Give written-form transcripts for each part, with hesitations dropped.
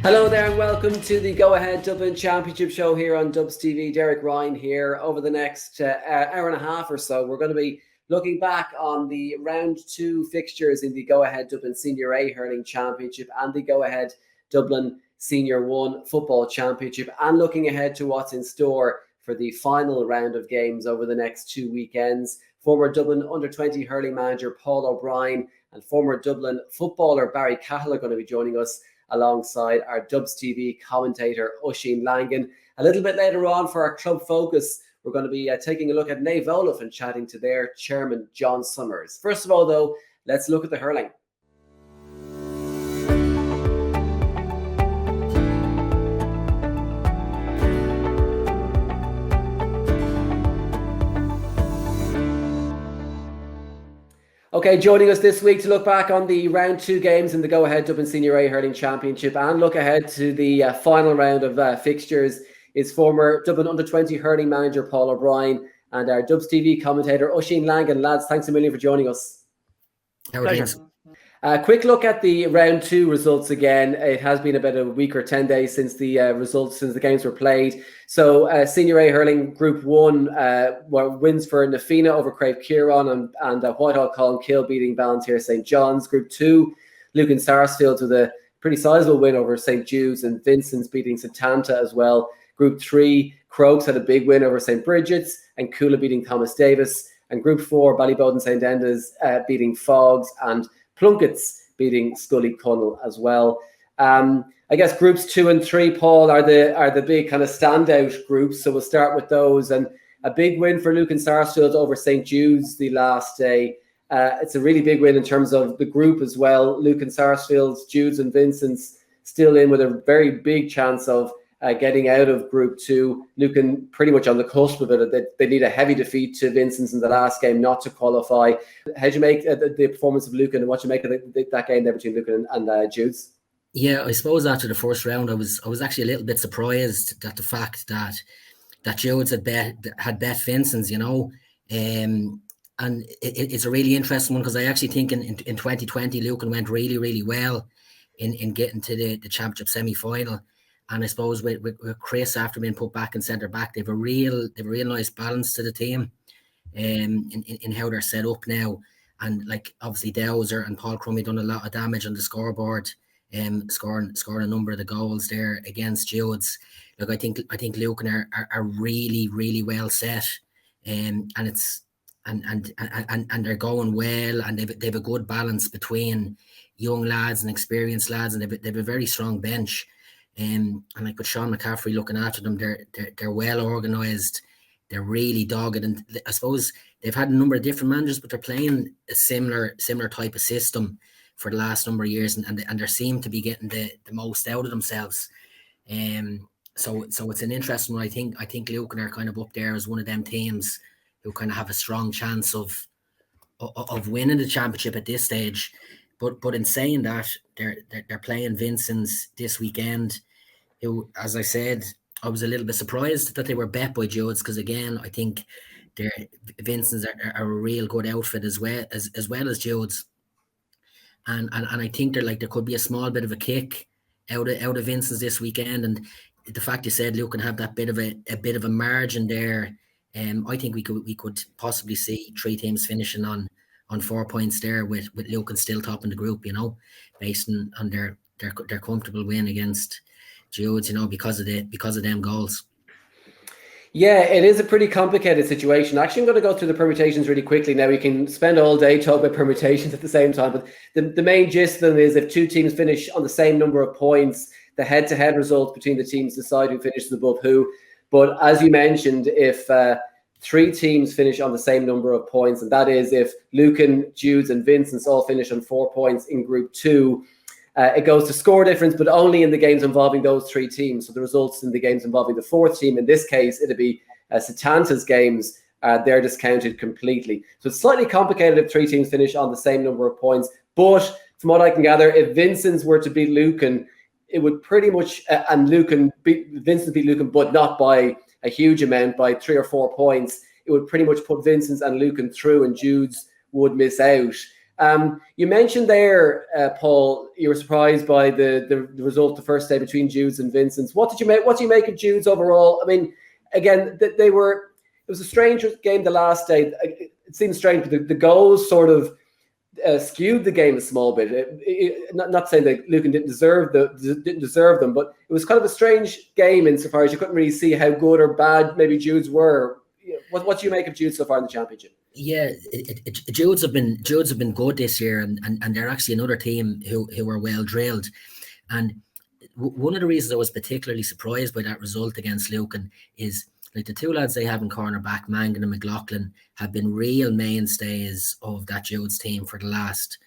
Hello there and welcome to the Go Ahead Dublin Championship show here on DubsTV. Derek Ryan here. Over the next hour and a half or so, we're going to be looking back on the round 2 fixtures in the Go Ahead Dublin Senior A Hurling Championship and the Go Ahead Dublin Senior 1 Football Championship, and looking ahead to what's in store for the final round of games over the next 2 weekends. Former Dublin Under-20 hurling manager Paul O'Brien and former Dublin footballer Barry Cahill are going to be joining us alongside our DubsTV commentator Oisín Langan. A little bit later on for our club focus, we're going to be taking a look at Naomh Olaf and chatting to their chairman, John Summers. First of all, though, let's look at the hurling. Okay, joining us this week to look back on the round 2 games in the Go Ahead Dublin Senior A Hurling Championship and look ahead to the final round of fixtures is former Dublin Under-20 hurling manager Paul O'Brien and our DubsTV commentator Oisín Langan. Lads, thanks a million for joining us. How are things? Quick look at the round 2 results again. It has been about a week or 10 days since the since the games were played. So Senior A Hurling Group 1 wins for Nafina over Crave Kieran and Whitehall Colmkill beating Ballantyre St. John's. Group 2, Lucan Sarsfield with a pretty sizable win over St. Jude's and Vincent's beating Satanta as well. Group 3, Crokes had a big win over St. Bridget's and Coola beating Thomas Davis. And Group 4, Ballyboden St. Enda's beating Fogs and Plunkett's beating Scully Connell as well. I guess groups 2 and 3, Paul, are the big kind of standout groups. So we'll start with those. And a big win for Lucan Sarsfield over St. Jude's the last day. It's a really big win in terms of the group as well. Lucan Sarsfield's, Jude's and Vincent's still in with a very big chance of getting out of Group 2. Lucan pretty much on the cusp of it. They need a heavy defeat to Vincent's in the last game not to qualify. How do you make the performance of Lucan and what you make of that game there between Lucan and Jude's? Yeah, I suppose after the first round, I was actually a little bit surprised at the fact that Jude's had bet Vincent's, you know. And it's a really interesting one because I actually think in 2020, Lucan went really, really well in getting to the championship semi-final. And I suppose with Chris after being put back in centre back, they've a real nice balance to the team, in how they're set up now. And like obviously Dowser and Paul Crummy done a lot of damage on the scoreboard, scoring a number of the goals there against Jude's. Look, I think Lucan are really, really well set, and they're going well, and they've a good balance between young lads and experienced lads, and they've a very strong bench. And like with Sean McCaffrey looking after them, they're well organised, they're really dogged, and I suppose they've had a number of different managers, but they're playing a similar type of system for the last number of years, and they seem to be getting the most out of themselves. So it's an interesting one. I think Lucan are kind of up there as one of them teams who kind of have a strong chance of winning the championship at this stage. But in saying that, they're playing Vincent's this weekend, who, as I said, I was a little bit surprised that they were bet by Jude's, because again, I think Vincent's are a real good outfit as well as Jude's, and I think there could be a small bit of a kick out of Vincent's this weekend, and the fact you said Lucan have that bit of a margin there, I think we could possibly see 3 teams finishing on 4 points there with Lucan still topping the group, you know, based on their comfortable win against Jude's, you know, because of them goals. Yeah, it is a pretty complicated situation. Actually, I'm going to go through the permutations really quickly. Now, we can spend all day talking about permutations at the same time, but the main gist of them is if 2 teams finish on the same number of points, the head-to-head results between the teams decide who finishes above who. But as you mentioned, if 3 teams finish on the same number of points, and that is if Lucan, Jude's and Vincent's all finish on 4 points in Group 2, it goes to score difference, but only in the games involving those 3 teams. So the results in the games involving the 4th team, in this case, it'll be Satanta's games, they're discounted completely. So it's slightly complicated if 3 teams finish on the same number of points. But from what I can gather, if Vincent's were to beat Lucan, it would pretty much, Vincent beat Lucan, but not by a huge amount, by 3 or 4 points, it would pretty much put Vincent's and Lucan through, and Jude's would miss out. You mentioned there, Paul, you were surprised by the result the first day between Jude's and Vincent's. What do you make of Jude's overall? I mean, again, it was a strange game the last day. It seemed strange, but the goals sort of skewed the game a small bit. Not saying that Lucan didn't deserve them, but it was kind of a strange game insofar as you couldn't really see how good or bad maybe Jude's were. What do you make of Jude so far in the championship? Yeah, Jude's have been good this year, and they're actually another team who are well drilled. And one of the reasons I was particularly surprised by that result against Lucan is, like, the two lads they have in cornerback, Mangan and McLaughlin, have been real mainstays of that Jude's team for the last,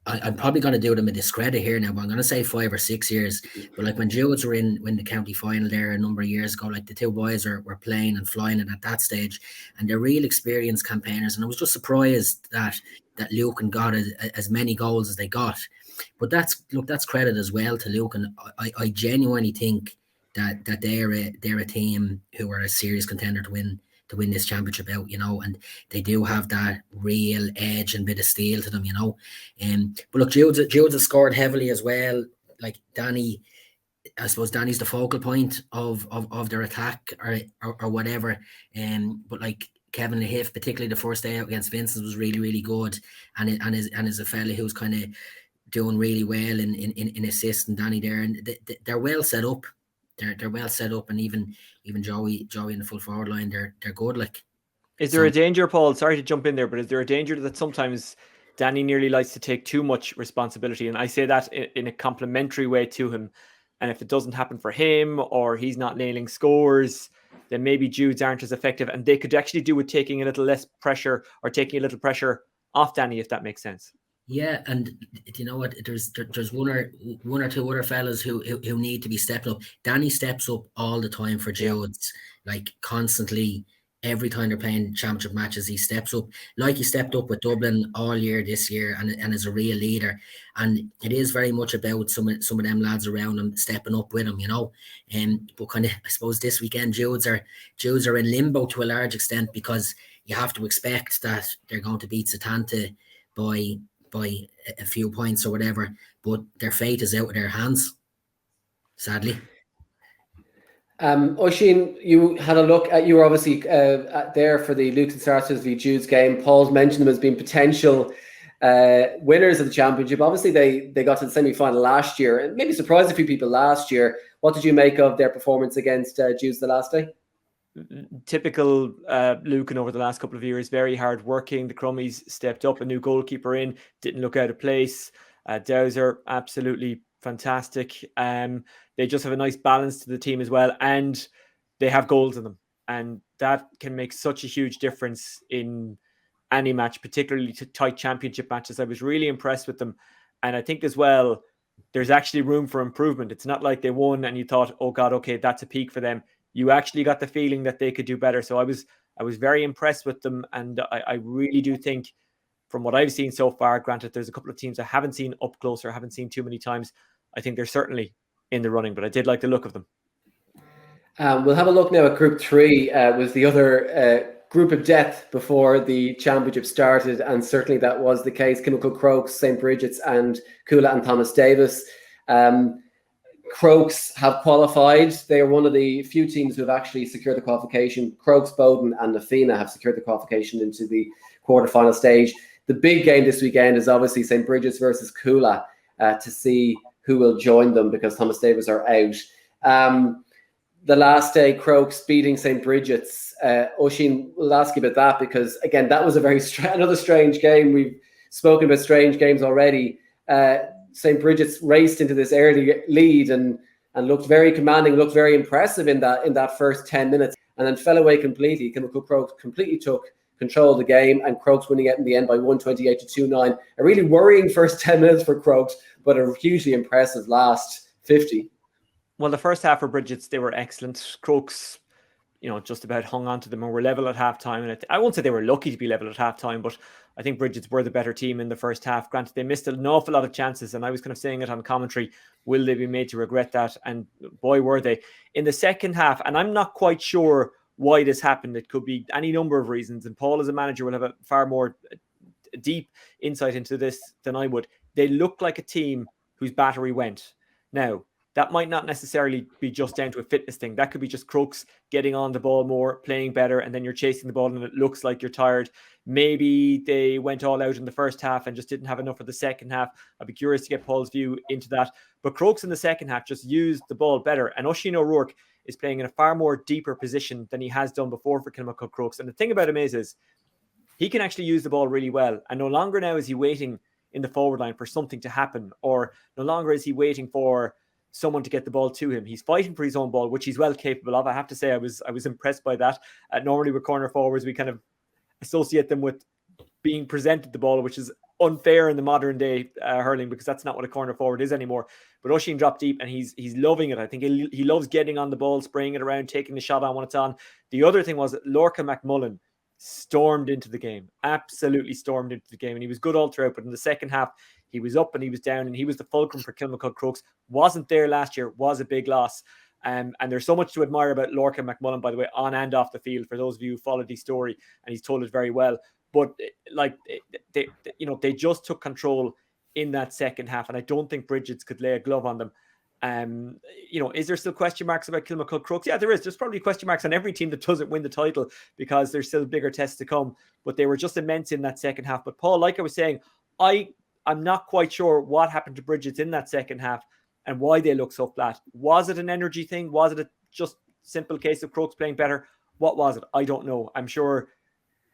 I'm probably going to do them a discredit here now, but I'm going to say 5 or 6 years. But like when Jude's were in the county final there a number of years ago, like the two boys were playing and flying it at that stage, and they're real experienced campaigners. And I was just surprised that Lucan got as many goals as they got. But that's credit as well to Lucan. I genuinely think that they're a team who are a serious contender to win this championship out, and they do have that real edge and bit of steel to them, But look, Jude's has scored heavily as well. Like Danny, I suppose Danny's the focal point of their attack or whatever. But like Kevin Lahiff, particularly the first day out against Vincent, was really, really good, and is a fella who's kind of doing really well in assisting Danny there, and they're well set up. They're well set up, and even Joey in the full forward line, they're good. Like, is there a danger, Paul? Sorry to jump in there, but is there a danger that sometimes Danny nearly likes to take too much responsibility? And I say that in a complimentary way to him. And if it doesn't happen for him, or he's not nailing scores, then maybe Jude's aren't as effective, and they could actually do with taking a little less pressure, or taking a little pressure off Danny, if that makes sense. Yeah, and you know what? There's one or two other fellas who need to be stepping up. Danny steps up all the time for Jude's, like constantly. Every time they're playing championship matches, he steps up. Like he stepped up with Dublin all year this year, and is a real leader. And it is very much about some of them lads around him stepping up with him, But kind of, I suppose this weekend Jude's are in limbo to a large extent, because you have to expect that they're going to beat Setanta by a few points or whatever, but their fate is out of their hands, sadly. Oisín, you had a look at, you were obviously there for the Lucan Starters v Jude's game. Paul's mentioned them as being potential winners of the championship. Obviously they got to the semi-final last year, and maybe surprised a few people last year. What did you make of their performance against Jude's the last day? Typical Lucan over the last couple of years, very hard working. The Crummies stepped up, a new goalkeeper in, didn't look out of place. Dowser, absolutely fantastic. They just have a nice balance to the team as well, and they have goals in them, and that can make such a huge difference in any match, particularly to tight championship matches. I was really impressed with them, and I think as well there's actually room for improvement. It's not like they won and you thought, oh God, okay, that's a peak for them. You actually got the feeling that they could do better. So I was very impressed with them, and I really do think, from what I've seen so far, granted there's a couple of teams I haven't seen up close or haven't seen too many times, I think they're certainly in the running, but I did like the look of them. We'll have a look now at Group 3, was the other group of death before the championship started, and certainly that was the case. Kimmicle Crokes, St. Bridget's and Coola and Thomas Davis. Crokes have qualified. They are one of the few teams who have actually secured the qualification. Crokes, Bowden and Nafina have secured the qualification into the quarterfinal stage. The big game this weekend is obviously St. Bridget's versus Coola, to see who will join them, because Thomas Davis are out. The last day, Crokes beating St. Bridget's. Oisín, we'll ask you about that, because again, that was a very another strange game. We've spoken about strange games already. St. Bridget's raced into this early lead and looked very commanding, looked very impressive in that first 10 minutes, and then fell away completely. Kimmicle Crokes completely took control of the game, and Crokes winning it in the end by 128 to 2-9. A really worrying first 10 minutes for Crokes, but a hugely impressive last 50. Well, the first half for Bridget's, they were excellent. Crokes, just about hung on to them and were level at halftime. And I won't say they were lucky to be level at halftime, but I think Bridget's were the better team in the first half. Granted, they missed an awful lot of chances, and I was kind of saying it on commentary, will they be made to regret that? And boy, were they. In the second half, and I'm not quite sure why this happened. It could be any number of reasons, and Paul as a manager will have a far more deep insight into this than I would. They look like a team whose battery went. Now, that might not necessarily be just down to a fitness thing. That could be just Crooks getting on the ball more, playing better, and then you're chasing the ball and it looks like you're tired. Maybe they went all out in the first half and just didn't have enough for the second half. I'd be curious to get Paul's view into that. But Crooks in the second half just used the ball better. And Oisín O'Rourke is playing in a far more deeper position than he has done before for Kilmacud Crooks. And the thing about him is he can actually use the ball really well. And no longer now is he waiting in the forward line for something to happen, or no longer is he waiting for someone to get the ball to him. He's fighting for his own ball, which he's well capable of. I have to say, I was impressed by that. Normally with corner forwards, we kind of associate them with being presented the ball, which is unfair in the modern day hurling, because that's not what a corner forward is anymore. But Oisín dropped deep and he's loving it. I think he loves getting on the ball, spraying it around, taking the shot on when it's on. The other thing was that Lorca McMullen stormed into the game, absolutely stormed into the game, and he was good all throughout. But in the second half, he was up and he was down, and he was the fulcrum for Kilmacud Crooks. Wasn't there last year, was a big loss. And there's so much to admire about Lorca McMullen, by the way, on and off the field, for those of you who followed his story, and he's told it very well. But like they just took control in that second half, and I don't think Bridget's could lay a glove on them. Is there still question marks about Kilmacud Crooks? Yeah, there is. There's probably question marks on every team that doesn't win the title, because there's still bigger tests to come. But they were just immense in that second half. But Paul, like I was saying, I'm not quite sure what happened to Bridget's in that second half and why they look so flat. Was it an energy thing? Was it a just simple case of Crooks playing better? What was it? I don't know. I'm sure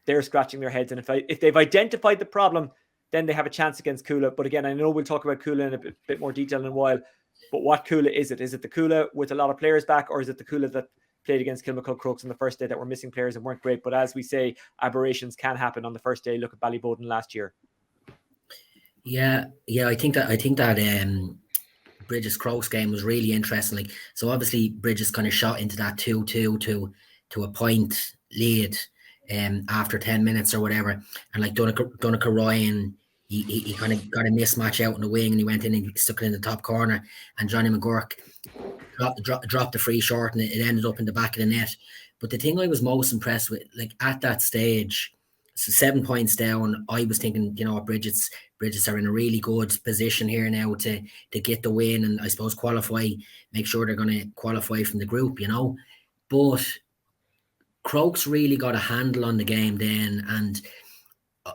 they're scratching their heads. And if they've identified the problem, then they have a chance against Cuala. But again, I know we'll talk about Cuala in a bit more detail in a while. But what Cuala is it? Is it the Cuala with a lot of players back, or is it the Cuala that played against Kilmacud Crooks on the first day that were missing players and weren't great? But as we say, aberrations can happen on the first day. Look at Ballyboden last year. Yeah, I think that Bridges Crooks game was really interesting. Like, so obviously Bridges kind of shot into that 2-2 to a point lead after 10 minutes or whatever, and like Donica Ryan, he kind of got a mismatch out in the wing, and he went in and stuck it in the top corner, and Johnny McGurk dropped the free short, and it ended up in the back of the net. But the thing I was most impressed with, like at that stage, so 7 points down, I was thinking, Bridges are in a really good position here now to get the win, and I suppose make sure they're going to qualify from the group, But Crooks really got a handle on the game then, and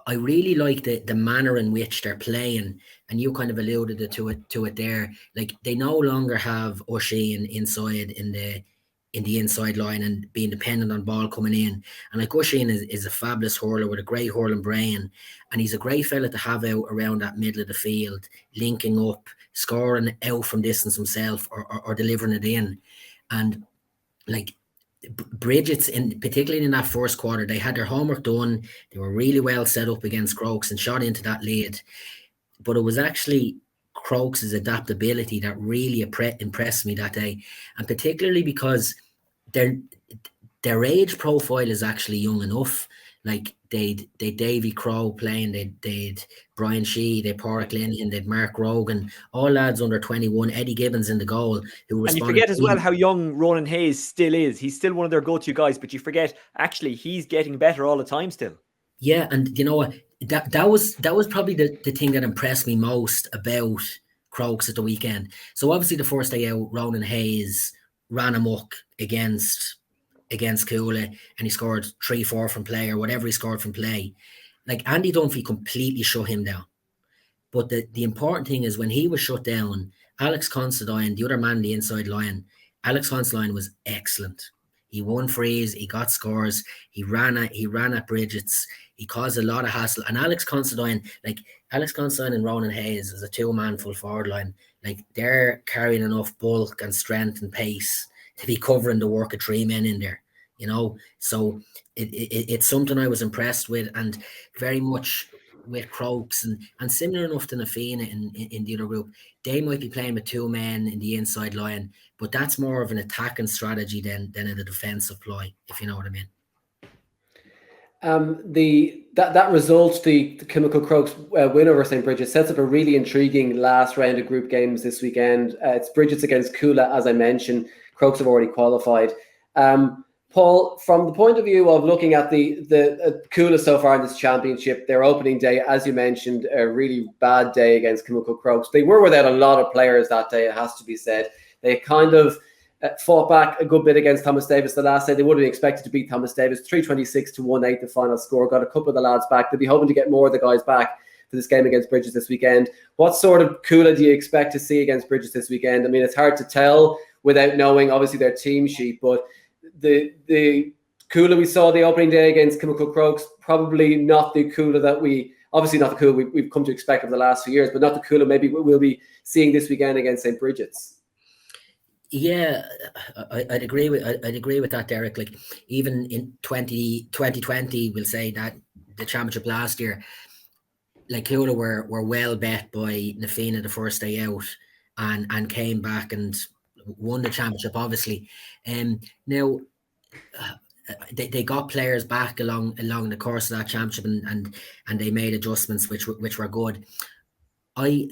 I really like the manner in which they're playing, and you kind of alluded to it there. Like, they no longer have Oisín inside in the inside line and being dependent on ball coming in. And like, Oisín is a fabulous hurler with a great hurling brain, and he's a great fella to have out around that middle of the field, linking up, scoring out from distance himself, or delivering it in. And like, Bridget's, particularly in that first quarter, they had their homework done. They were really well set up against Crooks and shot into that lead. But it was actually Crooks' adaptability that really impressed me that day, and particularly because their age profile is actually young enough. Like, they'd Davy Crowe playing, they'd Brian Shee, they'd Pádraig Linehan, they'd Mark Rogan, all lads under 21, Eddie Gibbons in the goal. And you forget as well how young Ronan Hayes still is. He's still one of their go-to guys, but you forget, actually, he's getting better all the time still. Yeah, and you know what? That was probably the thing that impressed me most about Crooks at the weekend. So obviously the first day out, Ronan Hayes ran amok against Cuala, and he scored 3-4 from play, or whatever he scored from play. Like, Andy Dunphy completely shut him down. But the important thing is, when he was shut down, Alex Considine, the other man in the inside line, Alex Considine was excellent. He won frees, he got scores, he ran at Bridget's, he caused a lot of hassle. And Alex Considine and Ronan Hayes as a two-man full forward line, like, they're carrying enough bulk and strength and pace to be covering the work of three men in there, So it's something I was impressed with, and very much with Crooks, and similar enough to Nafina in the other group. They might be playing with two men in the inside line, but that's more of an attacking strategy than a defensive ploy, if you know what I mean. That result, the Kilmacud Crooks win over St. Bridget's, sets up a really intriguing last round of group games this weekend. It's Bridget's against Cuala, as I mentioned. Crooks have already qualified. Paul, from the point of view of looking at the Coola so far in this championship, their opening day, as you mentioned, a really bad day against Chemical Crokes. They were without a lot of players that day, it has to be said. They kind of fought back a good bit against Thomas Davis the last day. They would have been expected to beat Thomas Davis 326 to 1-8, the final score. Got a couple of the lads back. They'll be hoping to get more of the guys back for this game against Bridges this weekend. What sort of Coola do you expect to see against Bridges this weekend? I mean, it's hard to tell without knowing, obviously, their team sheet, but the Coola we saw the opening day against Chemical Crokes, probably not the Coola that obviously not the Coola we've come to expect over the last few years, but not the Coola maybe we'll be seeing this weekend against St. Bridget's. Yeah, I'd agree with that, Derek. Like, even in 2020, we'll say that the championship last year, like, Coola were well bet by Na Fianna the first day out, and came back and won the championship, obviously. Now they got players back along the course of that championship, and they made adjustments which were good. I'm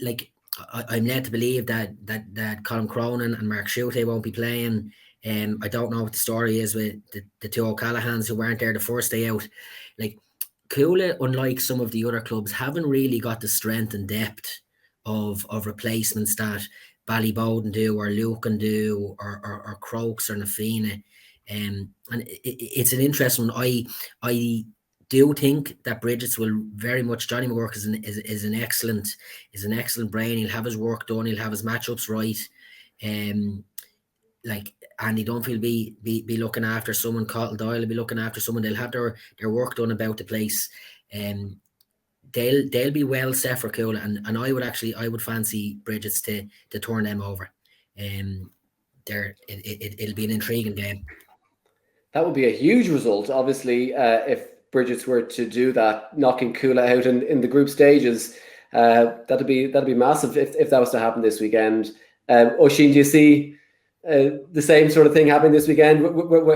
led to believe that Colin Cronin and Mark Schutte won't be playing. I don't know what the story is with the two O'Callaghan's who weren't there the first day out. Like, Coola, unlike some of the other clubs, haven't really got the strength and depth of replacements that Ballybowden do, or Lucan do, or Crokes or Na Fianna. And it's an interesting one. I do think that Bridget's will very much. Johnny McGurk is an excellent brain. He'll have his work done. He'll have his matchups right. Like Andy Dunphy will be looking after someone. Cottle Doyle will be looking after someone. They'll have their work done about the place. They'll be well set for Coola, and I would fancy Bridget's to turn them over. It'll be an intriguing game. That would be a huge result, obviously, if Bridget's were to do that, knocking Coola out in the group stages. That'd be massive if that was to happen this weekend. Oisín, do you see the same sort of thing happening this weekend?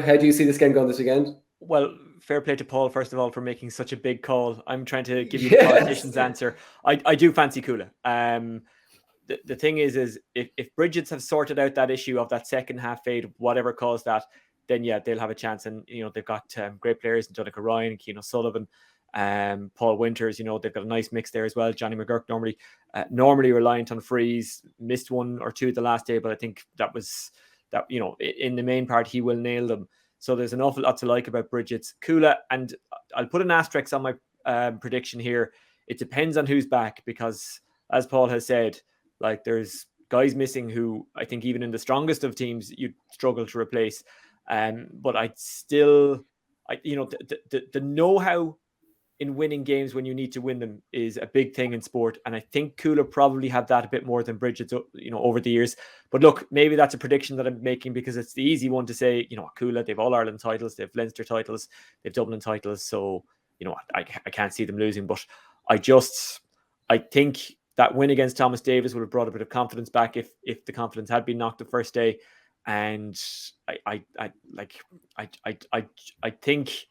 How do you see this game going this weekend? Well, fair play to Paul, first of all, for making such a big call. I'm trying to give you the politician's answer. I do fancy Coola. The thing is if Bridget's have sorted out that issue of that second half fade, whatever caused that, then yeah, they'll have a chance. And, you know, they've got great players in Donegal Ryan, Keane O'Sullivan, Paul Winters. You know, they've got a nice mix there as well. Johnny McGurk normally reliant on frees, missed one or two the last day, but I think that, you know, in the main part, he will nail them. So there's an awful lot to like about Bridget's. Coola, and I'll put an asterisk on my prediction here. It depends on who's back, because as Paul has said, like, there's guys missing who I think even in the strongest of teams you'd struggle to replace. But the know-how in winning games when you need to win them is a big thing in sport, and I think Coola probably have that a bit more than Bridget's, you know, over the years. But look, maybe that's a prediction that I'm making because it's the easy one to say. You know, Coola, they've All Ireland titles, they've Leinster titles, they've Dublin titles, so, you know, I can't see them losing. But I think that win against Thomas Davis would have brought a bit of confidence back if the confidence had been knocked the first day. And I think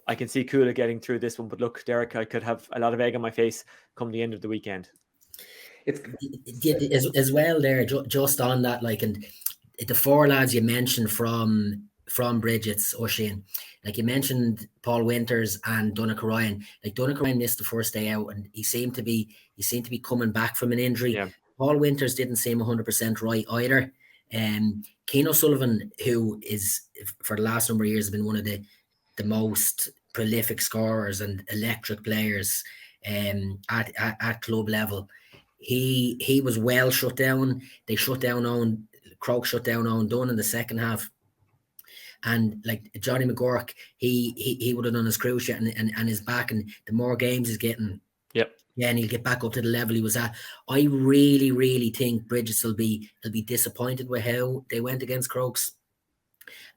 I can see Coola getting through this one. But look, Derek, I could have a lot of egg on my face come the end of the weekend. It's as well there, just on that, like, and the four lads you mentioned from Bridget's, Oisín, like you mentioned Paul Winters and Donegal Ryan. Like, Donegal Ryan missed the first day out, and he seemed to be coming back from an injury. Yeah. Paul Winters didn't seem 100% right either. Keane O'Sullivan, who is for the last number of years has been one of the most prolific scorers and electric players at club level, he was well shut down. They shut down Croke shut down Owen Dunn in the second half, and like Johnny McGurk, he would have done his cruciate and is back, and the more games he's getting, and he'll get back up to the level he was at. I really, really think Bridges will be disappointed with how they went against Crokes,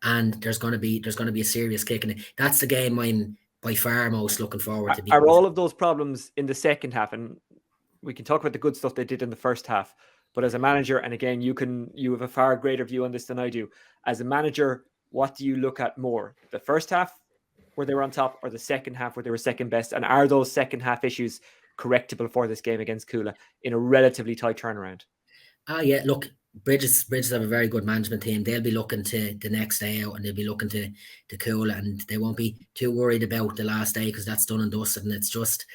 and there's going to be a serious kick in it. That's the game I'm by far most looking forward to. Are all of those problems in the second half? And we can talk about the good stuff they did in the first half, but as a manager, and again, you have a far greater view on this than I do. As a manager, what do you look at more? The first half where they were on top, or the second half where they were second best? And are those second half issues correctable for this game against Coola in a relatively tight turnaround? Yeah, look, Bridges have a very good management team. They'll be looking to the next day out, and they'll be looking to cool it, and they won't be too worried about the last day because that's done and dusted, and it's just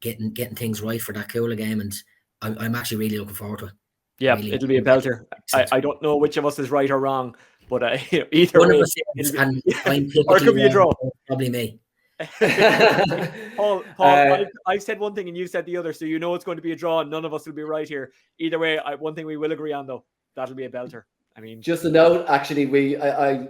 getting things right for that cooler game. And I'm actually really looking forward to it. Yeah, really, it'll be a belter. I don't know which of us is right or wrong, but either one way, of us is, and I'm or it could be a draw. Probably me. Paul, I've said one thing and you said the other, so you know it's going to be a draw and none of us will be right here. Either way, one thing we will agree on though, that'll be a belter. I mean, just a note, actually, I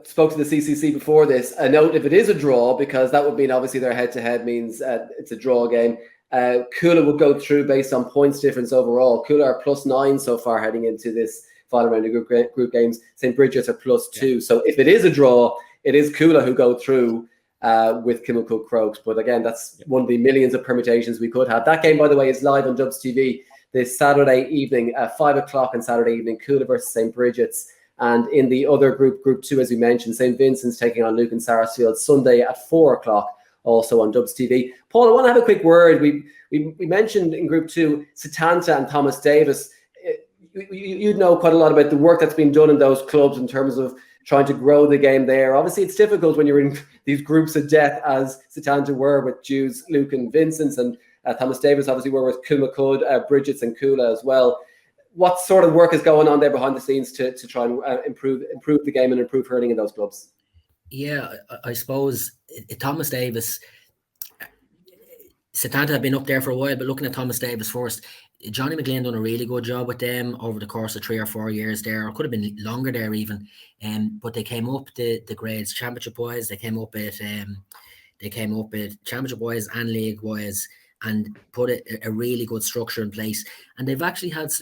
spoke to the CCC before this. A note, if it is a draw, because that would mean obviously their head-to-head means it's a draw game. Coola will go through based on points difference overall. Coola are +9 so far heading into this final round of group games. St. Bridget's are +2. Yeah. So if it is a draw, it is Coola who go through with Kilmacud Crokes. But again, that's one of the millions of permutations we could have. That game, by the way, is live on DubsTV this Saturday evening at 5 o'clock on Saturday evening. Coola versus St. Bridget's. And in the other group 2, as we mentioned, St. Vincent's taking on Lucan Sarsfield Sunday at 4 o'clock. Also on DubsTV. Paul, I want to have a quick word. We mentioned in Group 2 Setanta and Thomas Davis. You know quite a lot about the work that's been done in those clubs in terms of trying to grow the game there. Obviously, it's difficult when you're in these groups of death, as Setanta were with Jews, Lucan Vincents, and Thomas Davis obviously were with Kilmacud, Bridget's and Coola as well. What sort of work is going on there behind the scenes to try and improve the game and improve hurling in those clubs? Yeah, I suppose Thomas Davis, Setanta have been up there for a while, but looking at Thomas Davis first, Johnny McLean done a really good job with them over the course of 3 or 4 years there, or could have been longer there even. But they came up the grades, championship wise. They came up at championship wise and league wise, and put a really good structure in place. And they've actually had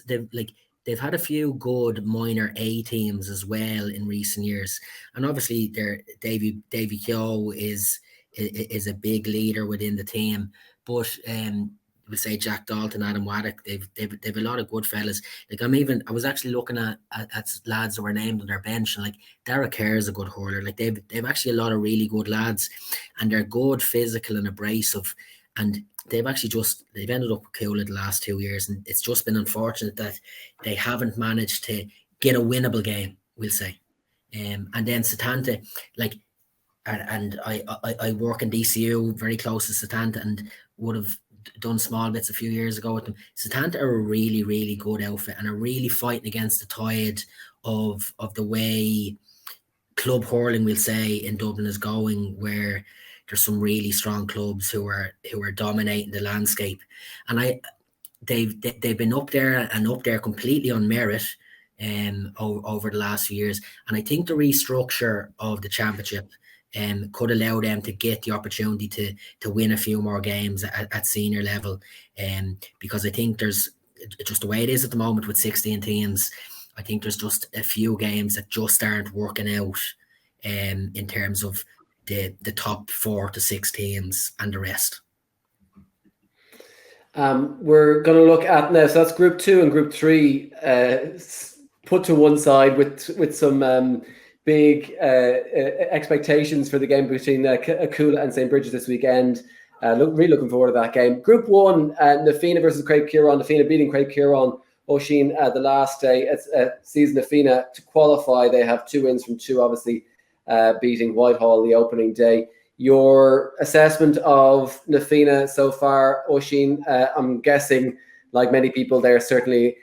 they've had a few good minor A teams as well in recent years. And obviously Davy Keogh is a big leader within the team. But we'll say Jack Dalton, Adam Waddock, they've a lot of good fellas. Like I was actually looking at lads that were named on their bench, and like Derek Kerr is a good hurler. Like they've actually a lot of really good lads, and they're good, physical and abrasive. And they've ended up with Coola the last 2 years, and it's just been unfortunate that they haven't managed to get a winnable game, we'll say. And then Setanta, and I work in DCU very close to Setanta, and would have done small bits a few years ago with them. Setanta are a really, really good outfit and are really fighting against the tide of the way club hurling, we'll say, in Dublin is going, where there's some really strong clubs who are dominating the landscape. And they've been up there completely on merit over the last few years. And I think the restructure of the championship could allow them to get the opportunity to win a few more games at senior level. Because I think there's just the way it is at the moment with 16 teams, I think there's just a few games that just aren't working out in terms of the top 4 to 6 teams and the rest. We're going to look at now, so that's Group 2 and Group 3 put to one side with some big expectations for the game between Coola and St. Bridget's this weekend. Really looking forward to that game. Group 1, Na Fianna versus Craig Kieran. Na Fianna beating Craig Kieran, Oisín, the last day. It's season Na Fianna to qualify. They have 2 wins from 2, obviously, beating Whitehall the opening day. Your assessment of Na Fianna so far, Oisín? I'm guessing, like many people, they're certainly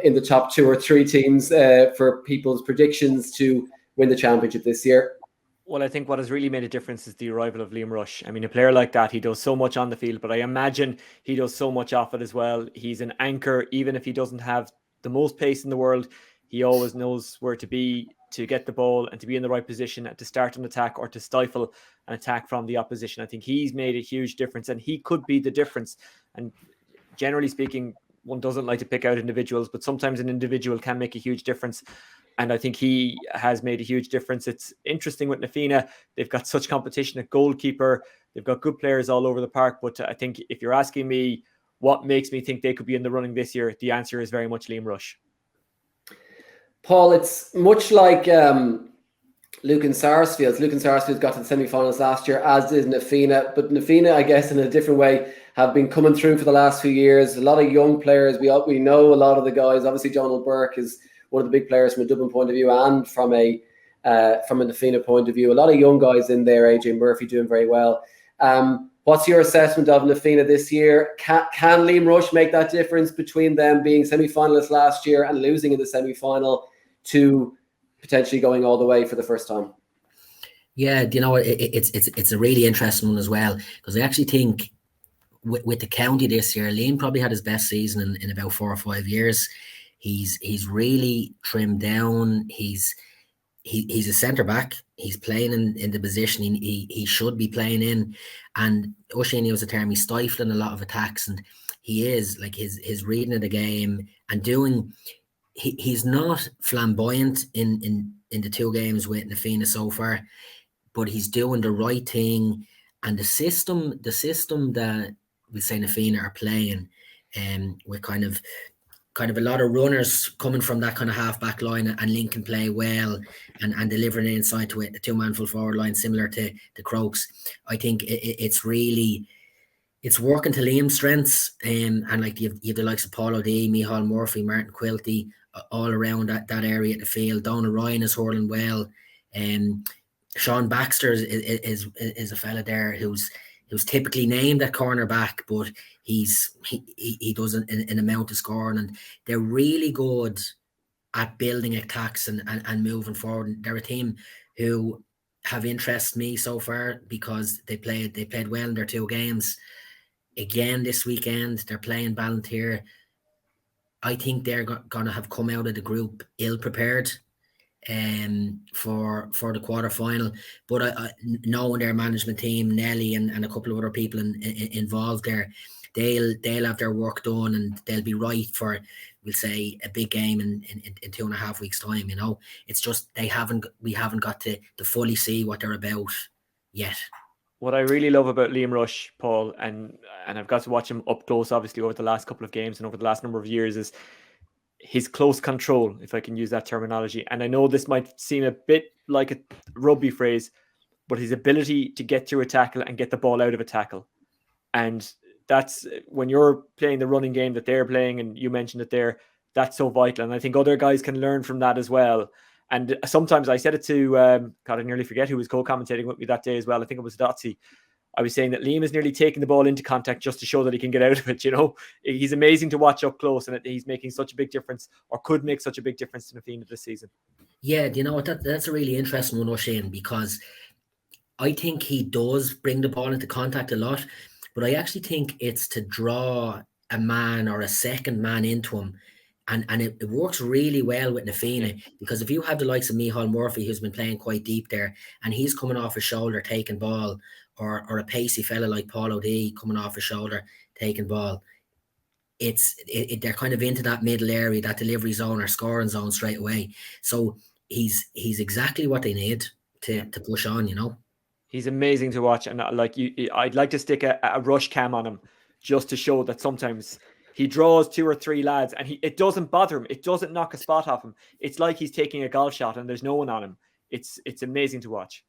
in the top 2 or 3 teams for people's predictions to win the championship this year. Well, I think what has really made a difference is the arrival of Liam Rush. I mean, a player like that, he does so much on the field, but I imagine he does so much off it as well. He's an anchor. Even if he doesn't have the most pace in the world, he always knows where to be, to get the ball and to be in the right position and to start an attack or to stifle an attack from the opposition. I think he's made a huge difference, and he could be the difference. And generally speaking, one doesn't like to pick out individuals, but sometimes an individual can make a huge difference. And I think he has made a huge difference. It's interesting with Na Fianna. They've got such competition at goalkeeper. They've got good players all over the park. But I think if you're asking me what makes me think they could be in the running this year, the answer is very much Liam Rush. Paul, it's much like Lucan Sarsfield. Lucan Sarsfield got to the semi-finals last year, as did Na Fianna. But Na Fianna, I guess, in a different way, have been coming through for the last few years. A lot of young players. We know a lot of the guys. Obviously, Donald Burke is one of the big players from a Dublin point of view and from a Na Fianna point of view. A lot of young guys in there. AJ Murphy doing very well. What's your assessment of Na Fianna this year? Can Liam Rush make that difference between them being semi-finalists last year and losing in the semi-final to potentially going all the way for the first time? Yeah, it's a really interesting one as well, because I actually think with the county this year, Liam probably had his best season in about 4 or 5 years. He's really trimmed down. He's a centre back. He's playing in the position he should be playing in. And Oisín used the term, he's stifling a lot of attacks, and he is, like, his reading of the game and doing. He's not flamboyant in the 2 games with Na Fianna so far, but he's doing the right thing. And the system that we say Na Fianna are playing, with kind of a lot of runners coming from that kind of half-back line, and Lincoln play well and delivering it inside to a 2-man full forward line, similar to the Crokes. I think it's working to Liam's strengths, and like you have the likes of Paul O'D, Micheál Murphy, Martin Quilty, all around that area of the field. Donald Ryan is hurling well. Sean Baxter is a fella there who's typically named at cornerback, but he does an amount of scoring, and they're really good at building attacks and moving forward. They're a team who have interested me so far because they played well in their 2 games. Again this weekend, they're playing Ballantyre. I think they're going to have come out of the group ill-prepared for the quarter-final. But I knowing their management team, Nelly and a couple of other people involved there, they'll have their work done, and they'll be right for, we'll say, a big game in 2.5 weeks' time. It's just we haven't got to fully see what they're about yet. What I really love about Liam Rush, Paul, and I've got to watch him up close, obviously, over the last couple of games and over the last number of years, is his close control, if I can use that terminology. And I know this might seem a bit like a rugby phrase, but his ability to get through a tackle and get the ball out of a tackle. And that's when you're playing the running game that they're playing, and you mentioned it there, that's so vital. And I think other guys can learn from that as well. And sometimes I said it to, God, I nearly forget who was co-commentating with me that day as well. I think it was Dotsy. I was saying that Liam is nearly taking the ball into contact just to show that he can get out of it. He's amazing to watch up close, and he's making such a big difference, or could make such a big difference to Na Fianna this season. Yeah, do you know what? That's a really interesting one, Oisín, because I think he does bring the ball into contact a lot, but I actually think it's to draw a man or a second man into him. And it works really well with Na Fianna, because if you have the likes of Micheál Murphy, who's been playing quite deep there, and he's coming off his shoulder taking ball, or a pacey fella like Paul O'D coming off his shoulder taking ball, they're kind of into that middle area, that delivery zone or scoring zone straight away. So he's exactly what they need to push on. He's amazing to watch, and I'd like to stick a rush cam on him just to show that sometimes he draws 2 or 3 lads, and it doesn't bother him. It doesn't knock a spot off him. It's like he's taking a golf shot and there's no one on him. It's amazing to watch.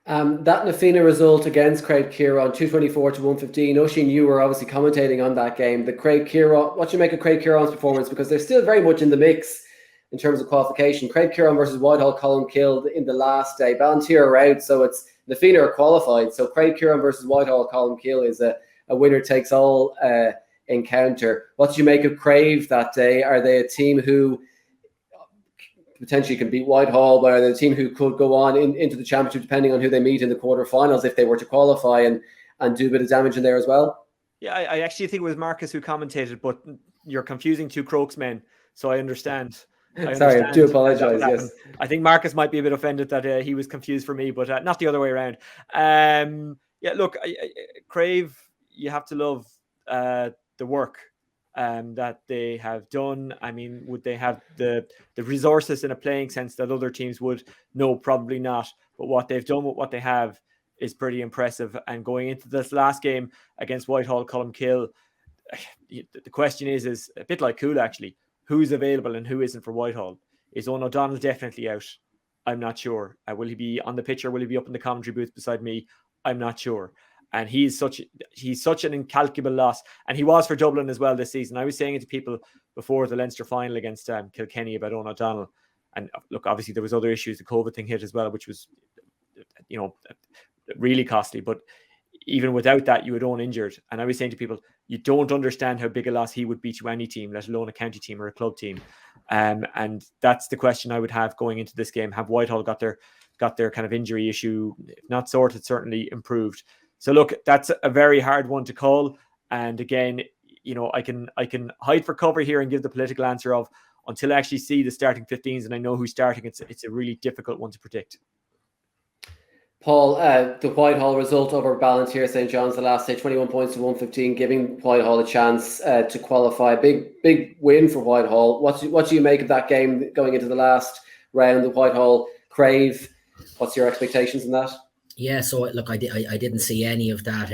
That Na Fianna result against Craig Kieran, 224 to 115. Oisín, you were obviously commentating on that game. What do you make of Craig Kieran's performance? Because they're still very much in the mix in terms of qualification. Craig Kieran versus Whitehall Colmcille in the last day. Ballantyre are out, so it's Na Fianna are qualified. So Craig Kieran versus Whitehall Colmcille is a winner takes all encounter. What do you make of Crave that day? Are they a team who potentially can beat Whitehall, but are they a team who could go on into the championship depending on who they meet in the quarterfinals if they were to qualify and do a bit of damage in there as well? Yeah, I actually think it was Marcus who commentated, but you're confusing 2 Crokes men, so I understand. Sorry, I do apologise. Yes, I think Marcus might be a bit offended that he was confused for me, but not the other way around. Yeah, look, Crave, you have to love the work that they have done. I mean, would they have the resources in a playing sense that other teams would? No, probably not. But what they've done with what they have is pretty impressive. And going into this last game against Whitehall Colmcille, the question is a bit like Cool, actually. Who's available and who isn't for Whitehall? Is Owen O'Donnell definitely out? I'm not sure. Will he be on the pitch or will he be up in the commentary booth beside me? I'm not sure. And he's such an incalculable loss. And he was for Dublin as well this season. I was saying it to people before the Leinster final against Kilkenny about Eoin O'Donnell. And look, obviously there was other issues. The COVID thing hit as well, which was, really costly. But even without that, you had Eoin injured. And I was saying to people, you don't understand how big a loss he would be to any team, let alone a county team or a club team. And that's the question I would have going into this game. Have Whitehall got their kind of injury issue, if not sorted, certainly improved? So look, that's a very hard one to call. And again, I can hide for cover here and give the political answer of, until I actually see the starting 15s and I know who's starting, it's a really difficult one to predict. Paul, the Whitehall result over Ballantyre St. John's the last day, 21 points to 115, giving Whitehall a chance to qualify. Big win for Whitehall. What do you make of that game going into the last round? The Whitehall crave. What's your expectations in that? Yeah, so look, I didn't see any of that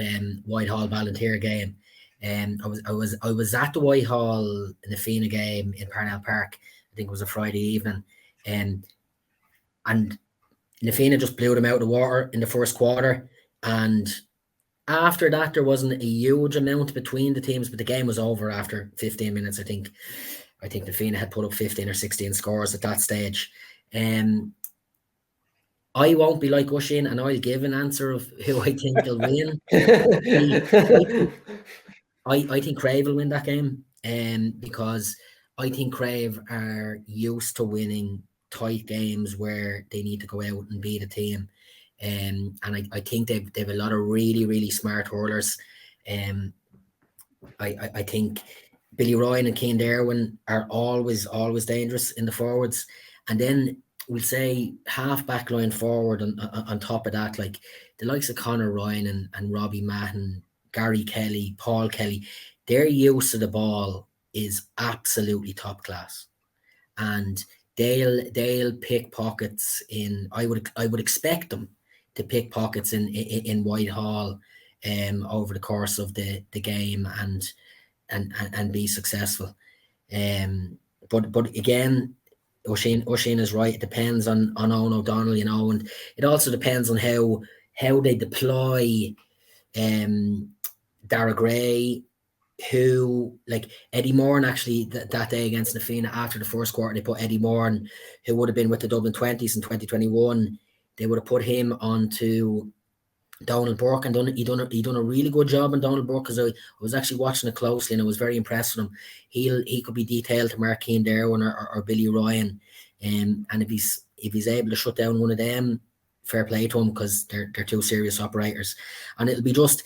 Whitehall Ballantyre game. I was at the Whitehall Na Fianna game in Parnell Park. I think it was a Friday evening, and Na Fianna just blew them out of the water in the first quarter. And after that, there wasn't a huge amount between the teams, but the game was over after 15 minutes. I think Na Fianna had put up 15 or 16 scores at that stage. I won't be like Oisín, and I'll give an answer of who I think will win. I think Crave will win that game, because I think Crave are used to winning tight games where they need to go out and beat a team. And I think they've a lot of really, really smart hurlers. I think Billy Ryan and Cian Derwin are always dangerous in the forwards. And then we'll say half back line forward on top of that, like the likes of Conor Ryan and Robbie Mahon, Gary Kelly, Paul Kelly, their use of the ball is absolutely top class. And they'll pick pockets in. I would expect them to pick pockets in Whitehall over the course of the game and be successful. But again, Oisín is right. It depends on Eoin O'Donnell, and it also depends on how they deploy Dara Gray, who, like Eddie Moran, actually that day against Na Fianna after the first quarter, they put Eddie Moran, who would have been with the Dublin 20s in 2021, they would have put him onto Donald Burke, and he done a really good job on Donald Burke, because I was actually watching it closely and I was very impressed with him. He could be detailed to mark Cian Derwin or Billy Ryan, and if he's able to shut down one of them, fair play to him, because they're two serious operators. And it'll be just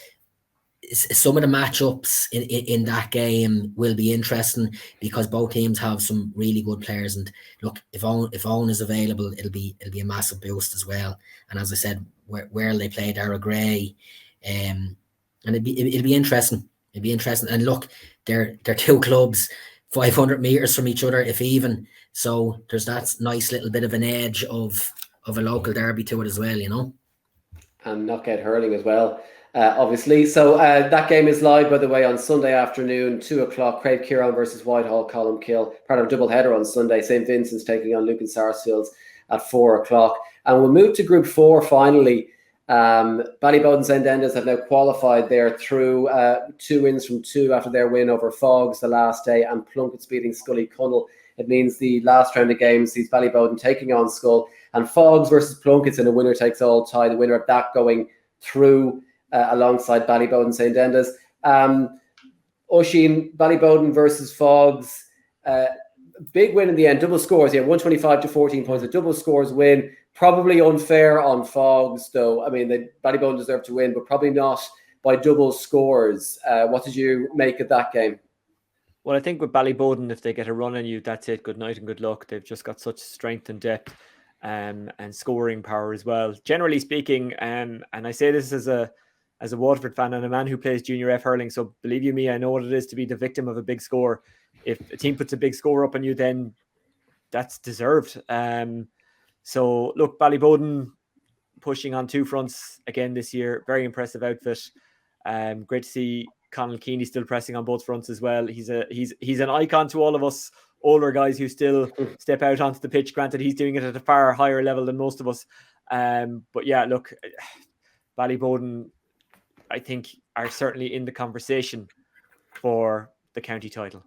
some of the matchups in that game will be interesting, because both teams have some really good players. And look, if Eoin is available, it'll be a massive boost as well. And as I said, where they play Dara Gray, and it'll be interesting. It'll be interesting. And look, they're two clubs 500 meters from each other, if even. So there's that nice little bit of an edge of a local derby to it as well, And knockout hurling as well, obviously. So that game is live, by the way, on Sunday afternoon, 2:00. Craig Kieran versus Whitehall Columkill. Part of a double header on Sunday. St. Vincent's taking on Lucan Sarsfields at 4:00. And we'll move to Group 4 finally. Ballyboden St. Enda's have now qualified there through 2 wins from 2 after their win over Fogs the last day, and Plunkett's beating Scully Cunnell. It means the last round of games sees Ballyboden taking on Scull, and Fogs versus Plunkett's in a winner-takes-all tie. The winner of that going through alongside Ballyboden St. Enda's. Oisín, Ballyboden versus Fogs. Big win in the end, double scores. 125 to 14 points. A double scores win. Probably unfair on Fogs, though. I mean, Ballyboden deserved to win, but probably not by double scores. What did you make of that game? Well, I think with Ballyboden, if they get a run on you, that's it. Good night and good luck. They've just got such strength and depth and scoring power as well. Generally speaking, and I say this as a Waterford fan and a man who plays junior F hurling, so believe you me, I know what it is to be the victim of a big score. If a team puts a big score up on you, then that's deserved. So look, Ballyboden pushing on 2 fronts again this year. Very impressive outfit. Great to see Conal Keeney still pressing on both fronts as well. He's an icon to all of us older guys who still step out onto the pitch. Granted, he's doing it at a far higher level than most of us. But yeah, look, Ballyboden, I think are certainly in the conversation for the county title.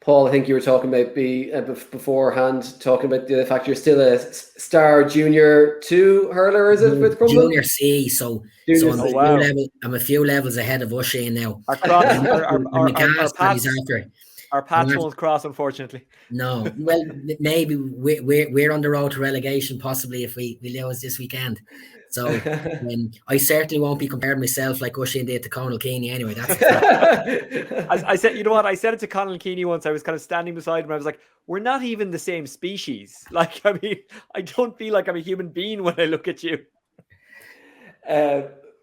Paul, I think you were talking about beforehand, talking about the fact you're still a star junior 2 hurler, is it, with Crumlin? Junior C, so I'm a few levels ahead of Oisín now. Our paths won't cross, unfortunately. No, well, maybe we're on the road to relegation, possibly, if we lose this weekend. So I certainly won't be comparing myself like Oisín did to Conal Keeney anyway. That's I said, you know what? I said it to Conal Keeney once. I was kind of standing beside him. I was like, we're not even the same species. Like, I mean, I don't feel like I'm a human being when I look at you.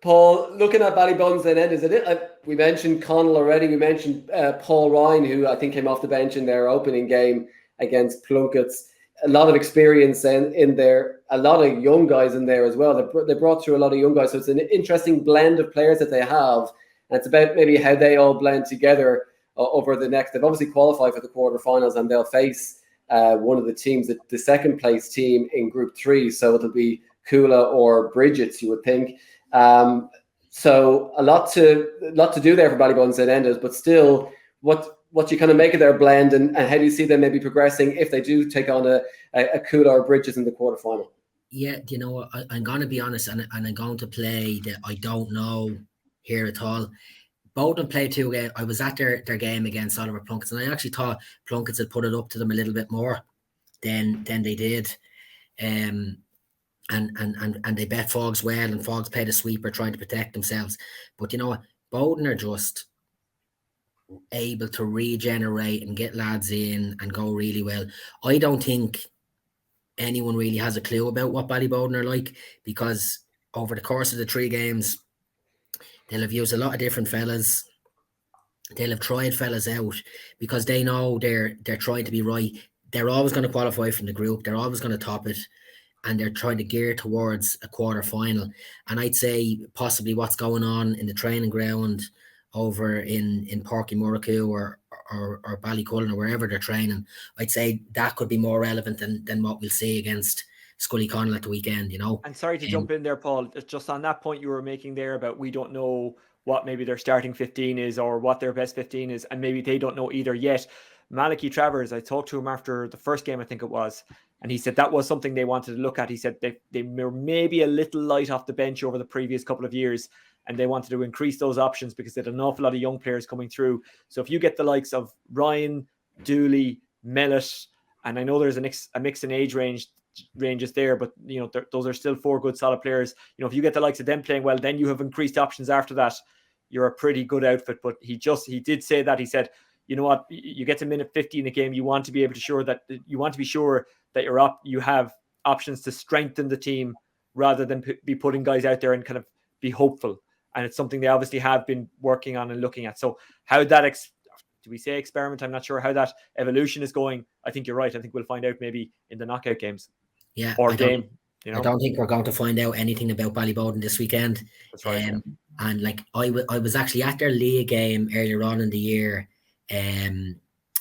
Paul, looking at Ballybones then, is it? We mentioned Conal already. We mentioned Paul Ryan, who I think came off the bench in their opening game against Plunkett's. A lot of experience in there, a lot of young guys in there as well. They brought through a lot of young guys, so it's an interesting blend of players that they have, and it's about maybe how they all blend together over the next. They've obviously qualified for the quarterfinals, and they'll face one of the teams, the second place team in Group 3. So it'll be Coola or Bridget's, you would think. So a lot to do there for Ballybones and Endos, but still, what you kind of make of their blend, and how do you see them maybe progressing if they do take on a Coola or Bridges in the quarterfinal? Yeah, you know what? I'm going to be honest, and I'm going to play that I don't know here at all. Bowden played 2 games. I was at their game against Oliver Plunkett's, and I actually thought Plunkett's had put it up to them a little bit more than they did. And they bet Fogs well, and Fogs played a sweeper trying to protect themselves. But you know what? Bowden are just able to regenerate and get lads in and go really well. I don't think anyone really has a clue about what Ballybowden are like, because over the course of the 3 games, they'll have used a lot of different fellas. They'll have tried fellas out because they know they're trying to be right. They're always going to qualify from the group. They're always going to top it. And they're trying to gear towards a quarter final. And I'd say possibly what's going on in the training ground over in Porky Muraku or Ballycullen or wherever they're training, I'd say that could be more relevant than what we'll see against Scully Connell at the weekend, you know. And sorry to jump in there, Paul, just on that point you were making there about we don't know what maybe their starting 15 is or what their best 15 is, and maybe they don't know either yet. Malachy Travers, I talked to him after the first game, I think it was, and he said that was something they wanted to look at. He said they were maybe a little light off the bench over the previous couple of years, and they wanted to increase those options because they had an awful lot of young players coming through. So if you get the likes of Ryan, Dooley, Mellett, and I know there's a mix in age ranges there, but you know those are still 4 good solid players. You know, if you get the likes of them playing well, then you have increased options after that. You're a pretty good outfit. But he did say that. He said, you know what, you get to minute 50 in a game, you want to be able to be sure that you have options to strengthen the team rather than be putting guys out there and kind of be hopeful. And it's something they obviously have been working on and looking at. So how that do we say experiment? I'm not sure how that evolution is going. I think you're right. I think we'll find out maybe in the knockout games. Yeah. Or game. You know? I don't think we're going to find out anything about Ballybowden this weekend. That's right. And like I was actually at their league game earlier on in the year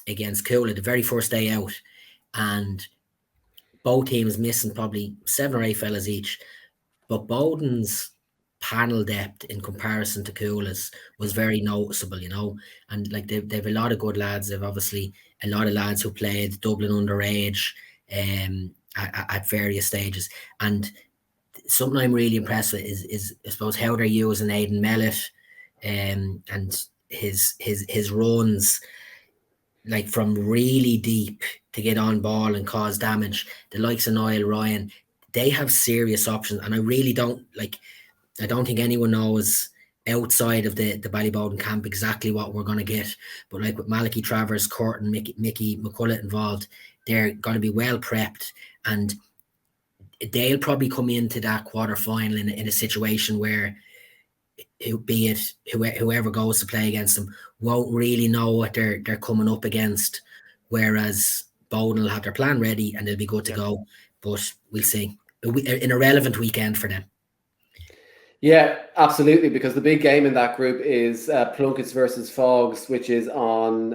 against Coola, the very first day out, and both teams missing probably 7 or 8 fellas each. But Bowden's panel depth in comparison to Coola's was very noticeable, you know. And like they've a lot of good lads. They've obviously a lot of lads who played Dublin underage at various stages. And something I'm really impressed with is I suppose how they're using Aidan Mellett and his runs, like from really deep to get on ball and cause damage. The likes of Niall Ryan, they have serious options, and I really don't think anyone knows outside of the Ballybowden camp exactly what we're going to get. But like with Malachy Travers, Court and Mickey McCullough involved, they're going to be well prepped, and they'll probably come into that quarter final in a situation where, be it whoever goes to play against them, won't really know what they're coming up against, whereas Bowden will have their plan ready and they'll be good to go. But we'll see. An irrelevant weekend for them. Yeah, absolutely, because the big game in that group is Plunkett's versus Fogs, which is on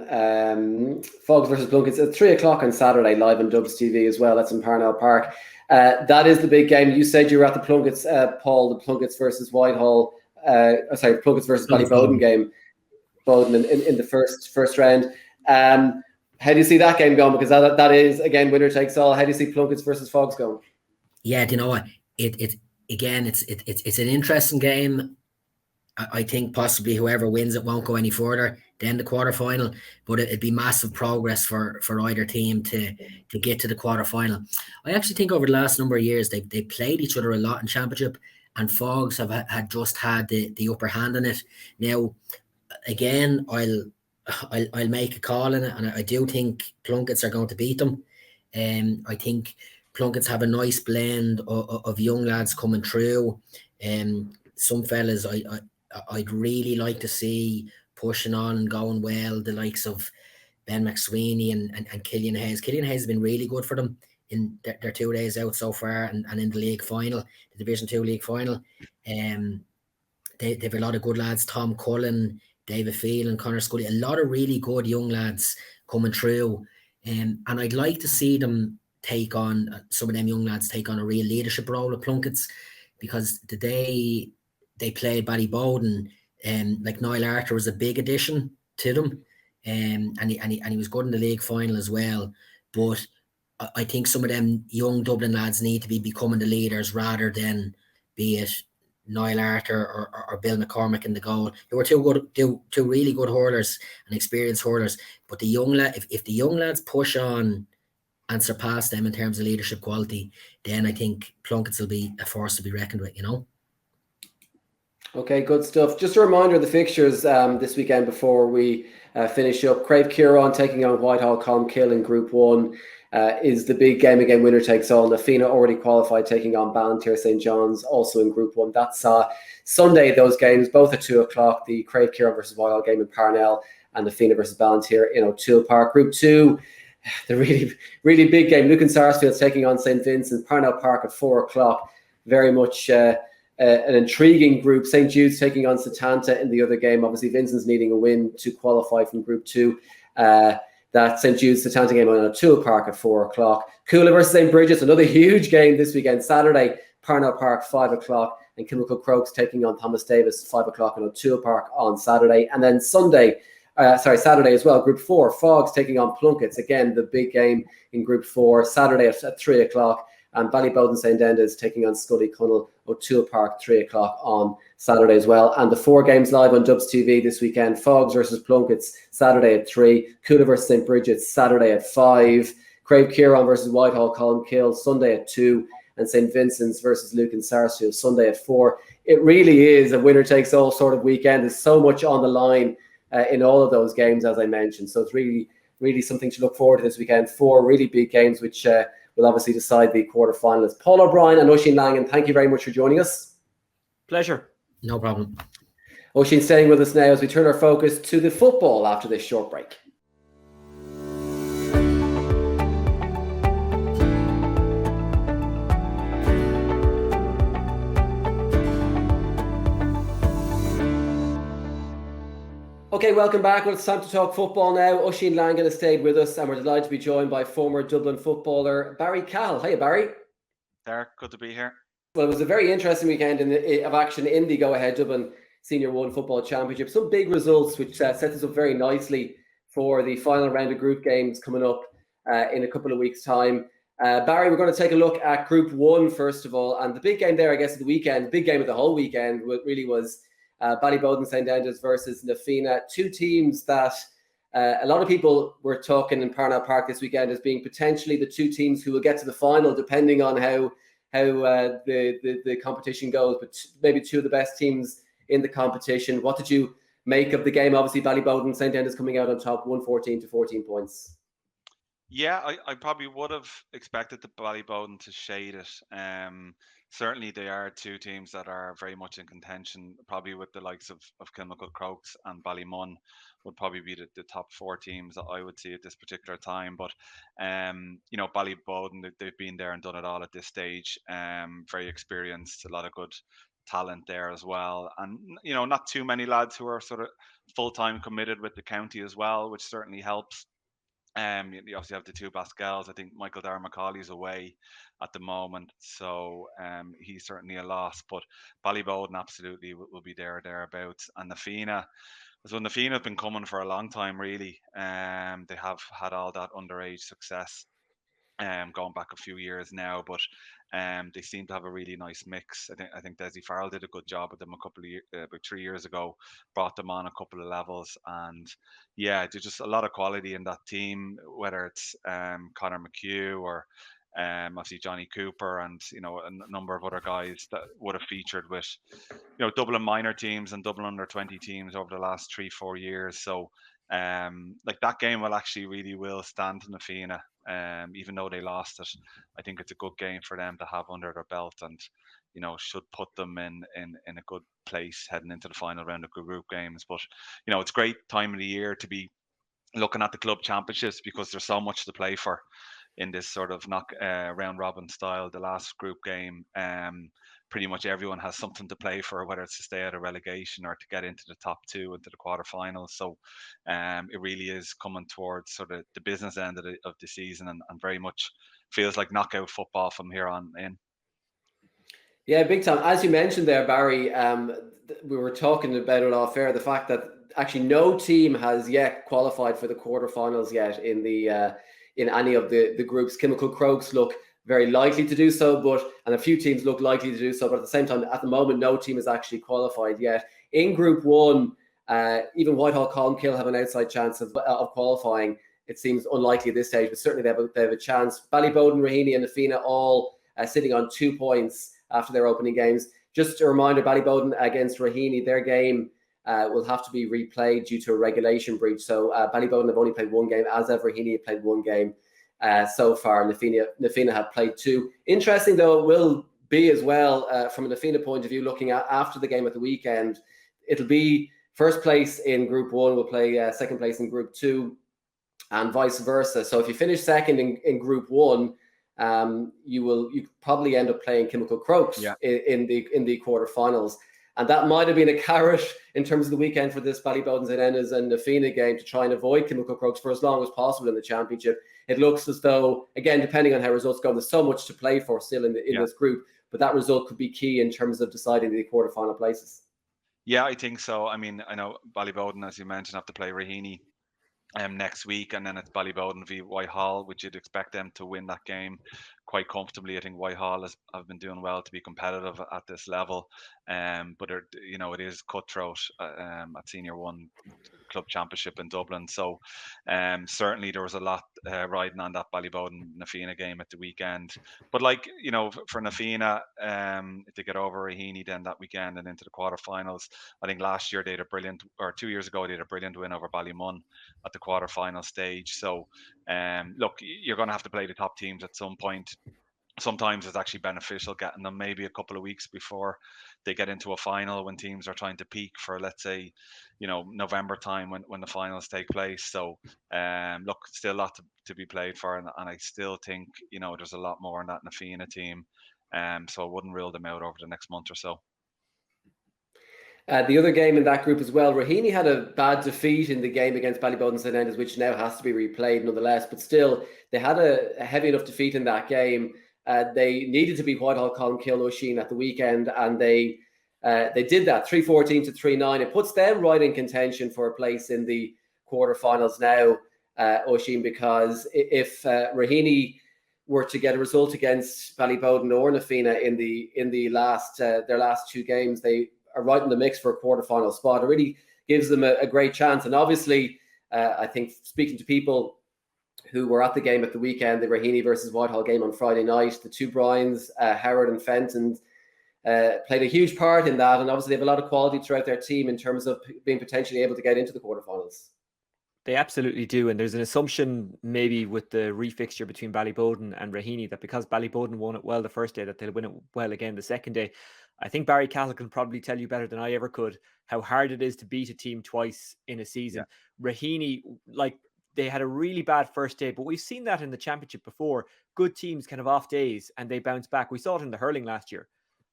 Fogs versus Plunkett's at 3:00 on Saturday, live on DubsTV as well. That's in Parnell Park. That is the big game. You said you were at the Plunkett's, Paul, the Plunkett's versus Whitehall Plunkets versus Ballyboden game, Bowden in the first round. How do you see that game going? Because that is, again, winner takes all. How do you see Plunkets versus Fogs going? Yeah, do you know what? It's an interesting game. I think possibly whoever wins it won't go any further than the quarterfinal, but it'd be massive progress for either team to get to the quarterfinal. I actually think over the last number of years they played each other a lot in championship, and Fogs had just had the upper hand in it. Now, again, I'll make a call in it, and I do think Plunkets are going to beat them. I think Plunkets have a nice blend of young lads coming through. Some fellas I'd really like to see pushing on and going well, the likes of Ben McSweeney and Killian Hayes. Killian Hayes has been really good for them in their 2 days out so far, and in the league final, the Division 2 league final. They've a lot of good lads, Tom Cullen, David Phelan, Connor Scully, a lot of really good young lads coming through. And I'd like to see them take on, some of them young lads take on a real leadership role at Plunkets, because the day they played Ballyboden, like Niall Arthur was a big addition to them, and he was good in the league final as well. But I think some of them young Dublin lads need to be becoming the leaders rather than be it Niall Arthur or Bill McCormick in the goal. They were two really good hurlers and experienced hurlers. But the young if the young lads push on and surpass them in terms of leadership quality, then I think Plunkets will be a force to be reckoned with, you know. Okay, good stuff. Just a reminder of the fixtures this weekend before we finish up. Crave Kieran taking on Whitehall Colmkill in Group 1 is the big game again, winner takes all. Nafina already qualified, taking on Ballantyre St. John's, also in Group 1. That's Sunday, those games, both at 2 o'clock. The Crave Kieran versus Whitehall game in Parnell, and Nafina versus Ballantyre in O'Toole Park. Group 2, the really, really big game. Lucan Sarsfield's taking on St. Vincent, Parnell Park at 4 o'clock. Very much an intriguing group. St. Jude's taking on Setanta in the other game. Obviously, Vincent's needing a win to qualify from Group 2. That St. Jude's Setanta game on O'Toole Park at 4 o'clock. Coola versus St. Bridget's, another huge game this weekend. Saturday, Parnell Park, 5 o'clock. And Chemical Crokes taking on Thomas Davis, 5 o'clock in O'Toole Park on Saturday. And then Saturday as well, Group 4, Fogs taking on Plunkets. Again, the big game in Group 4, Saturday at 3 o'clock. And Ballyboden St. Enda's taking on Scully Cunnell, O'Toole Park, 3 o'clock on Saturday as well. And the 4 games live on DubsTV this weekend: Fogs versus Plunkets, Saturday at 3. Coola versus St. Bridget's, Saturday at 5. Crave Kieran versus Whitehall Colmkill, Sunday at 2. And St. Vincent's versus Lucan Sarsfield, Sunday at 4. It really is a winner-takes-all sort of weekend. There's so much on the line in all of those games, as I mentioned. So it's really, really something to look forward to this weekend. 4 really big games, which will obviously decide the quarterfinalists. Paul O'Brien and Oisín Langan, thank you very much for joining us. Pleasure. No problem. Oisín staying with us now as we turn our focus to the football after this short break. Okay, welcome back. Well, it's time to talk football now. Oisín Langan has stayed with us, and we're delighted to be joined by former Dublin footballer Barry Cahill. Hiya, Barry. Derek, good to be here. Well, it was a very interesting weekend of action in the Go Ahead Dublin Senior 1 Football Championship. Some big results which set us up very nicely for the final round of group games coming up in a couple of weeks' time. Barry, we're going to take a look at Group 1 first of all. And the big game there, I guess, of the weekend, the big game of the whole weekend really was Ballyboden St. Enda's versus Nafina. 2 teams that a lot of people were talking in Parnell Park this weekend as being potentially the 2 teams who will get to the final, depending on how the competition goes. But maybe 2 of the best teams in the competition. What did you make of the game? Obviously, Ballyboden St. Enda's coming out on top, 114 to 14 points. Yeah, I probably would have expected the Ballyboden to shade it. Certainly, they are 2 teams that are very much in contention, probably with the likes of Chemical Crokes and Ballymun would probably be the top 4 teams that I would see at this particular time. But, Ballyboden, they've been there and done it all at this stage. Very experienced, a lot of good talent there as well. And, not too many lads who are sort of full-time committed with the county as well, which certainly helps. You obviously have the two Pascals. I think Michael Dar Mccallig's away at the moment, so he's certainly a loss. But Ballyboden absolutely will be thereabouts. And Nafina, so Nafina have been coming for a long time, really. They have had all that underage success going back a few years now, but they seem to have a really nice mix. I think Desi Farrell did a good job with them a couple of about 3 years ago, brought them on a couple of levels, and yeah, there's just a lot of quality in that team. Whether it's Connor McHugh or obviously Johnny Cooper, and a number of other guys that would have featured with Dublin minor teams and Dublin under 20 teams over the last 3-4 years. So like that game will actually really will stand in the Fina. Even though they lost it, I think it's a good game for them to have under their belt, and should put them in a good place heading into the final round of group games. But it's a great time of the year to be looking at the club championships because there's so much to play for in this sort of round robin style. The last group game, pretty much everyone has something to play for, whether it's to stay out of relegation or to get into the top two, into the quarterfinals. So it really is coming towards sort of the business end of the season, and very much feels like knockout football from here on in. Yeah, big time. As you mentioned there, Barry, we were talking about it off air, the fact that actually no team has yet qualified for the quarterfinals yet in any of the groups. Chemical Crokes look very likely to do so, and a few teams look likely to do so, but at the same time, at the moment, no team has actually qualified yet. In Group 1, even Whitehall Colmcille have an outside chance of qualifying. It seems unlikely at this stage, but certainly they have a chance. Ballyboden, Raheny and Nafina all sitting on 2 points after their opening games. Just a reminder, Ballyboden against Raheny, their game will have to be replayed due to a regulation breach. So Ballyboden have only played one game, as ever Raheny have played one game so far. Nafina have played 2. Interesting, though, it will be as well from a Nafina point of view, looking at after the game at the weekend. It'll be first place in Group 1 will play second place in Group 2 and vice versa. So if you finish second in Group 1, you probably end up playing Chemical Crokes in the quarterfinals, and that might have been a carrot in terms of the weekend for this Ballyboden St Enda's and Nafina game to try and avoid Chemical Crokes for as long as possible in the championship. It looks as though, again, depending on how results go, there's so much to play for still in this group, but that result could be key in terms of deciding the quarterfinal places. Yeah, I think so. I mean, I know Ballyboden, as you mentioned, have to play Raheny next week, and then it's Ballyboden v Whitehall, which you'd expect them to win that game quite comfortably. I think Whitehall have been doing well to be competitive at this level, but it is cutthroat at Senior 1 club championship in Dublin. So certainly there was a lot riding on that Ballyboden Nafina game at the weekend. But for Nafina, if they get over Raheny then that weekend and into the quarterfinals, I think last year they had a brilliant, or 2 years ago they had a brilliant win over Ballymun at the quarterfinal stage. So look, you're going to have to play the top teams at some point. Sometimes it's actually beneficial getting them maybe a couple of weeks before they get into a final, when teams are trying to peak for, let's say, November time when the finals take place. So look, still a lot to be played for, and I still think there's a lot more in that Nafina team, so I wouldn't rule them out over the next month or so. The other game in that group as well, Raheny had a bad defeat in the game against Ballyboden St Enda's, which now has to be replayed nonetheless, but still they had a heavy enough defeat in that game. They needed to beat Whitehall Colmcille Oisín at the weekend, and they did that, 3-14 to 3-9. It puts them right in contention for a place in the quarterfinals now, Oisín, because if Raheny were to get a result against Ballyboden or Nafina in their last 2 games, they are right in the mix for a quarterfinal spot. It really gives them a great chance. And obviously, I think speaking to people who were at the game at the weekend, the Raheny versus Whitehall game on Friday night, the two Bryans, Howard and Fenton, played a huge part in that. And obviously they have a lot of quality throughout their team in terms of being potentially able to get into the quarterfinals. They absolutely do. And there's an assumption maybe with the refixture between Ballyboden and Raheny that because Ballyboden won it well the first day, that they'll win it well again the second day. I think Barry Cahill can probably tell you better than I ever could how hard it is to beat a team twice in a season. Yeah. Raheny, they had a really bad first day, but we've seen that in the championship before. Good teams can have off days and they bounce back. We saw it in the hurling last year.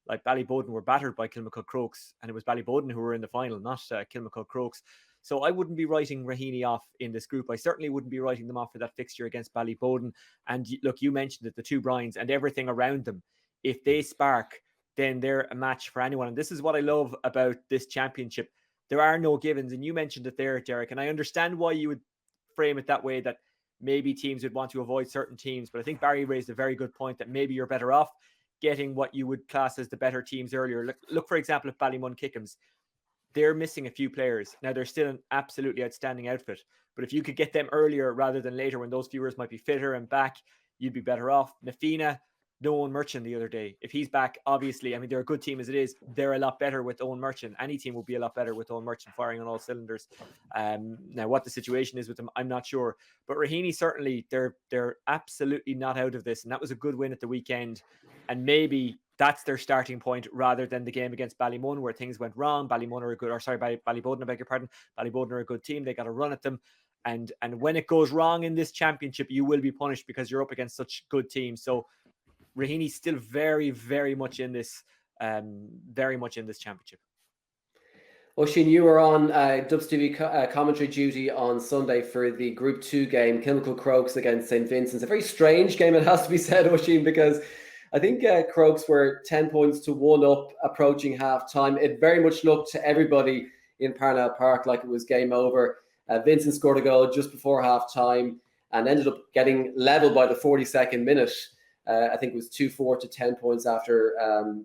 Ballyboden were battered by Kilmacud Crokes, and it was Ballyboden who were in the final, not Kilmacud Crokes. So I wouldn't be writing Raheny off in this group. I certainly wouldn't be writing them off for that fixture against Ballyboden. And look, you mentioned it, the two Bryans and everything around them. If they spark, then they're a match for anyone. And this is what I love about this championship. There are no givens. And you mentioned it there, Derek. And I understand why you would frame it that way, that maybe teams would want to avoid certain teams. But I think Barry raised a very good point that maybe you're better off getting what you would class as the better teams earlier. Look for example, at Ballymun Kickham's. They're missing a few players. Now, they're still an absolutely outstanding outfit. But if you could get them earlier rather than later when those viewers might be fitter and back, you'd be better off. Nafina, no Owen Merchant the other day. If he's back, obviously, I mean, they're a good team as it is. They're a lot better with Owen Merchant. Any team will be a lot better with Owen Merchant firing on all cylinders. Now, what the situation is with them, I'm not sure. But Raheny, certainly, they're absolutely not out of this. And that was a good win at the weekend. And maybe that's their starting point rather than the game against Ballymun where things went wrong. Ballymun are a good, or sorry, Ballyboden, I beg your pardon. Ballyboden are a good team. They got to run at them. And when it goes wrong in this championship, you will be punished because you're up against such good teams. So Raheny's still very, very much in this championship. Oisín, you were on DubsTV commentary duty on Sunday for the Group 2 game, Kilmacud Crokes against St. Vincent's. A very strange game, it has to be said, Oisín, because I think Crokes were 10 points to 1 up approaching half-time. It very much looked to everybody in Parnell Park like it was game over. Vincent scored a goal just before half-time and ended up getting level by the 42nd minute. I think it was 2-4 to 10 points after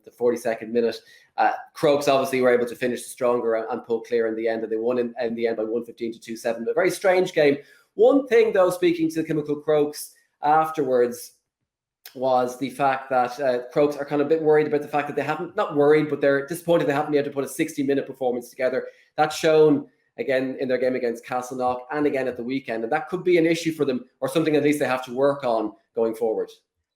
the 42nd minute. Crokes obviously were able to finish stronger and pull clear in the end, and they won in the end by 115 to 2-7. A very strange game. One thing, though, speaking to the Kilmacud Crokes afterwards, was the fact that Crokes are kind of a bit worried about the fact that they haven't, not worried, but they're disappointed they haven't been able to put a 60-minute performance together. That's shown again in their game against Castleknock and again at the weekend. And that could be an issue for them, or something at least they have to work on going forward.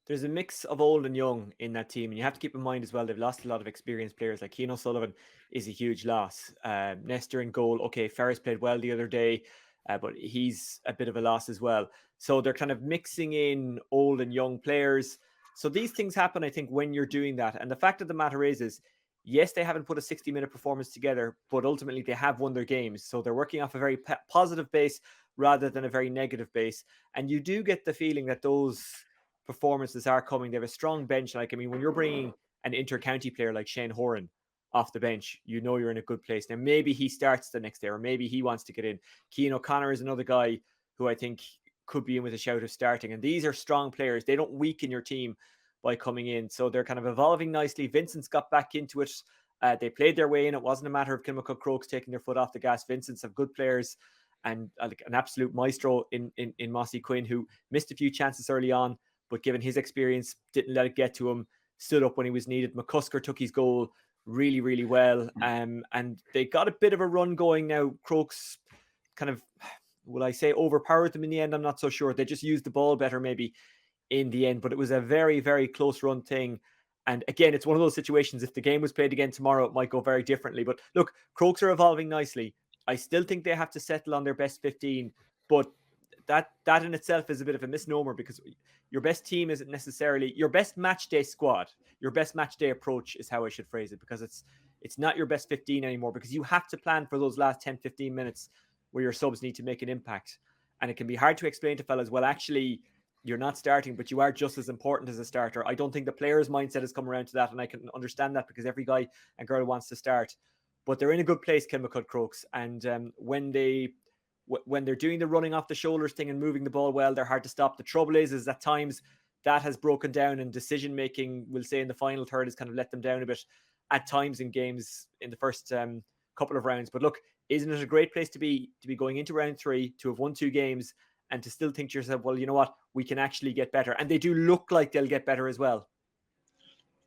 There's a mix of old and young in that team. And you have to keep in mind as well, they've lost a lot of experienced players. Like Cian O'Sullivan is a huge loss. Nestor in goal. Okay, Ferris played well the other day, but he's a bit of a loss as well. So they're kind of mixing in old and young players. So these things happen, I think, when you're doing that. And the fact of the matter is yes, they haven't put a 60-minute performance together, but ultimately they have won their games. So they're working off a very positive base rather than a very negative base. And you do get the feeling that those performances are coming. They have a strong bench. Like, I mean, when you're bringing an inter-county player like Shane Horan off the bench, you know you're in a good place. Now, maybe he starts the next day, or maybe he wants to get in. Cian O'Connor is another guy who I think could be in with a shout of starting. And these are strong players. They don't weaken your team by coming in. So they're kind of evolving nicely. Vincent's got back into it. They played their way in. It wasn't a matter of Kilmacud Crokes taking their foot off the gas. Vincent's have good players and an absolute maestro in Mossy Quinn, who missed a few chances early on, but given his experience, didn't let it get to him, stood up when he was needed. McCusker took his goal really, really well. And they got a bit of a run going now. Crokes kind of, will I say, overpowered them in the end? I'm not so sure. They just used the ball better maybe in the end, but it was a very, very close run thing. And again, it's one of those situations, if the game was played again tomorrow, it might go very differently. But look, Crokes are evolving nicely. I still think they have to settle on their best 15, but that in itself is a bit of a misnomer, because your best team isn't necessarily your best match day squad. Your best match day approach is how I should phrase it, because it's not your best 15 anymore, because you have to plan for those last 10, 15 minutes where your subs need to make an impact. And it can be hard to explain to fellas, well, actually, you're not starting, but you are just as important as a starter. I don't think the player's mindset has come around to that, and I can understand that, because every guy and girl wants to start. But they're in a good place, Kilmacud Crokes, and when they're doing the running off the shoulders thing and moving the ball well, they're hard to stop. The trouble is at times that has broken down, and decision making, we'll say in the final third, has kind of let them down a bit at times in games in the first couple of rounds. But look, isn't it a great place to be going into round 3, to have won 2 games and to still think to yourself, well, you know what, we can actually get better. And they do look like they'll get better as well.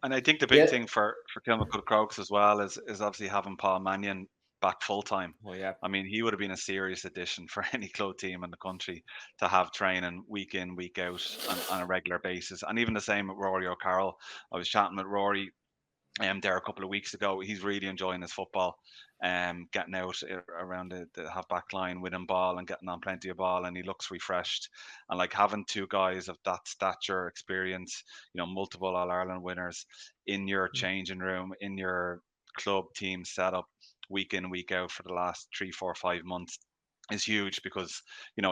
And I think the big thing for Kilmacud Crokes as well is obviously having Paul Mannion back full time. Oh yeah. I mean, he would have been a serious addition for any club team in the country to have training week in, week out on a regular basis. And even the same with Rory O'Carroll. I was chatting with Rory there a couple of weeks ago. He's really enjoying his football, getting out around the half back line, winning ball and getting on plenty of ball, and he looks refreshed. And like having 2 guys of that stature, experience, multiple All-Ireland winners in your changing room, in your club team setup week in, week out for the last 3, 4, 5 months is huge, because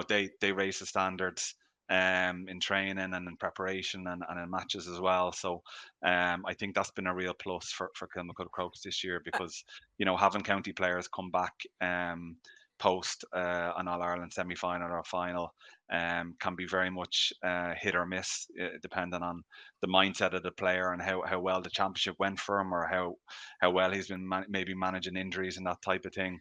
they raise the standards in training and in preparation and in matches as well. So I think that's been a real plus for Kilmacud Crokes this year, because having county players come back post an All-Ireland semi-final or final can be very much hit or miss, depending on the mindset of the player and how well the championship went for him, or how well he's been maybe managing injuries and that type of thing.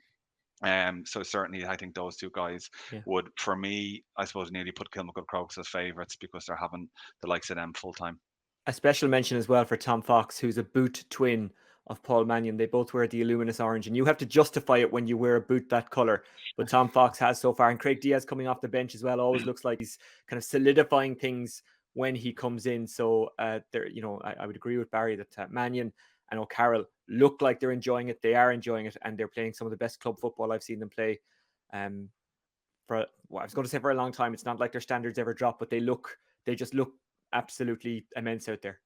So certainly I think those two guys would, for me, I suppose, nearly put Kilmacud Crokes as favourites, because they're having the likes of them full time. A special mention as well for Tom Fox, who's a boot twin of Paul Mannion. They both wear the luminous orange, and you have to justify it when you wear a boot that colour. But Tom Fox has so far, and Craig Diaz coming off the bench as well, always looks like he's kind of solidifying things when he comes in. So I would agree with Barry that Mannion and O'Carroll look like they're enjoying it. They are enjoying it, and they're playing some of the best club football I've seen them play. I was going to say for a long time. It's not like their standards ever drop, but they just look absolutely immense out there.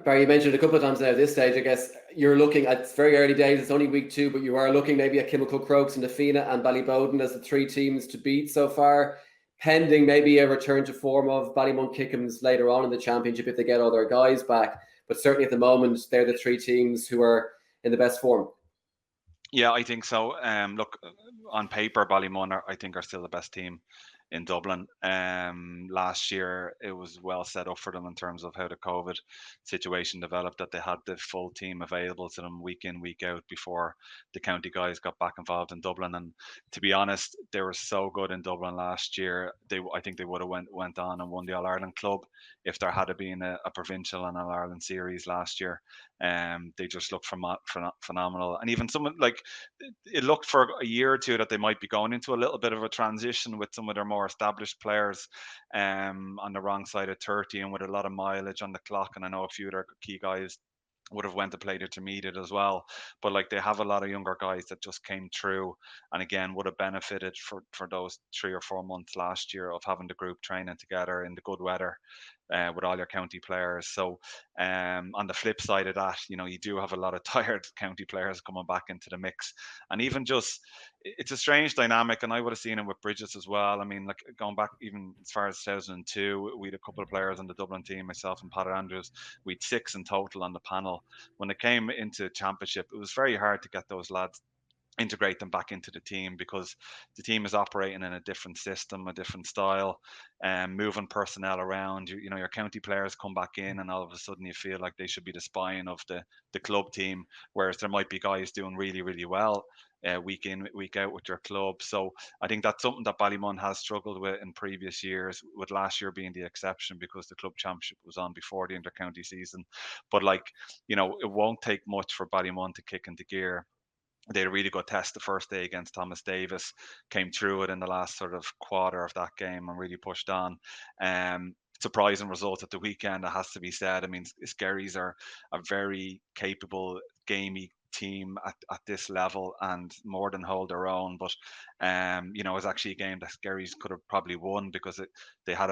Barry, you mentioned a couple of times now at this stage, I guess you're looking at, it's very early days, it's only week 2, but you are looking maybe at Kilmacud Crokes and Nafina and Ballybowden as the 3 teams to beat so far, pending maybe a return to form of Ballymun Kickham's later on in the championship if they get all their guys back. But certainly at the moment, they're the 3 teams who are in the best form. Yeah, I think so. Look, on paper, Ballymun I think are still the best team in Dublin. Last year it was well set up for them in terms of how the COVID situation developed, that they had the full team available to them week in, week out before the county guys got back involved in Dublin. And to be honest, they were so good in Dublin last year. I think they would have went on and won the All-Ireland club if there had been a provincial and All-Ireland series last year. They just looked phenomenal. And even someone like, it looked for a year or two that they might be going into a little bit of a transition with some of their more established players on the wrong side of 30 and with a lot of mileage on the clock. And I know a few of their key guys would have went to play the intermediate as well, but like they have a lot of younger guys that just came through, and again would have benefited for those 3 or 4 months last year of having the group training together in the good weather with all your county players. So on the flip side of that, you do have a lot of tired county players coming back into the mix, and even just, it's a strange dynamic, and I would have seen it with Bridges as well. I mean, like going back even as far as 2002, we had a couple of players on the Dublin team, myself and Pat Andrews. We had 6 in total on the panel. When it came into championship, it was very hard to get those lads, integrate them back into the team, because the team is operating in a different system, a different style, and moving personnel around. Your county players come back in, and all of a sudden you feel like they should be the spine of the club team, whereas there might be guys doing really, really well week in, week out with your club. So I think that's something that Ballymun has struggled with in previous years, with last year being the exception because the club championship was on before the inter-county season. But it won't take much for Ballymun to kick into gear. They had a really good test the first day against Thomas Davis, came through it in the last sort of quarter of that game and really pushed on. Surprising result at the weekend, it has to be said. I mean, Skerries are a very capable, gamey team at this level and more than hold their own. But it was actually a game that Skerries could have probably won, because they had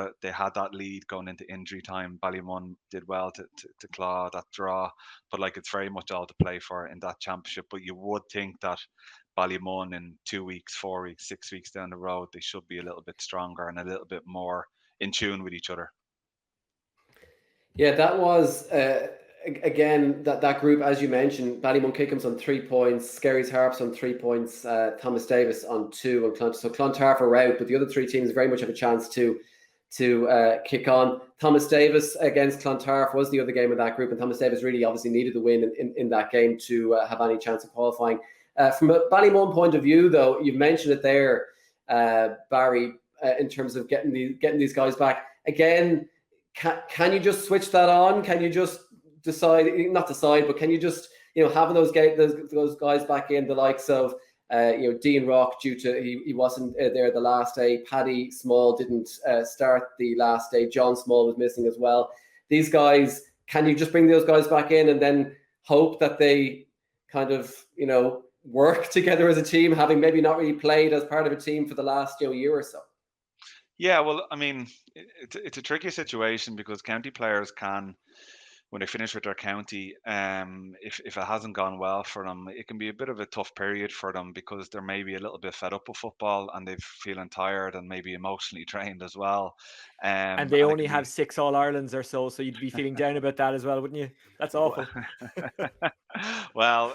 that lead going into injury time. Ballymun did well to claw that draw, but it's very much all to play for in that championship. But you would think that Ballymun in 2 weeks, 4 weeks, 6 weeks down the road, they should be a little bit stronger and a little bit more in tune with each other. Yeah, that was again that group, as you mentioned. Ballymun Kickham's on 3 points, Skerries Harps on 3 points, Thomas Davis on 2, and so Clontarf are out, but the other 3 teams very much have a chance to kick on. Thomas Davis against Clontarf was the other game in that group, and Thomas Davis really obviously needed the win in that game to have any chance of qualifying. From a Ballymun point of view, though, you've mentioned it there, Barry, in terms of getting these guys back again. Can you just switch that on? Can you just not decide, but can you just, having those guys back in, the likes of, Dean Rock, due to he wasn't there the last day. Paddy Small didn't start the last day. John Small was missing as well. These guys, can you just bring those guys back in and then hope that they kind of, work together as a team, having maybe not really played as part of a team for the last year or so? Yeah, well, I mean, it's a tricky situation because county players can when they finish with their county, if it hasn't gone well for them, it can be a bit of a tough period for them, because they're maybe a little bit fed up with football and they're feeling tired and maybe emotionally drained as well. And they And it only can be have 6 All-Irelands or so you'd be feeling down about that as well, wouldn't you? That's awful. Well,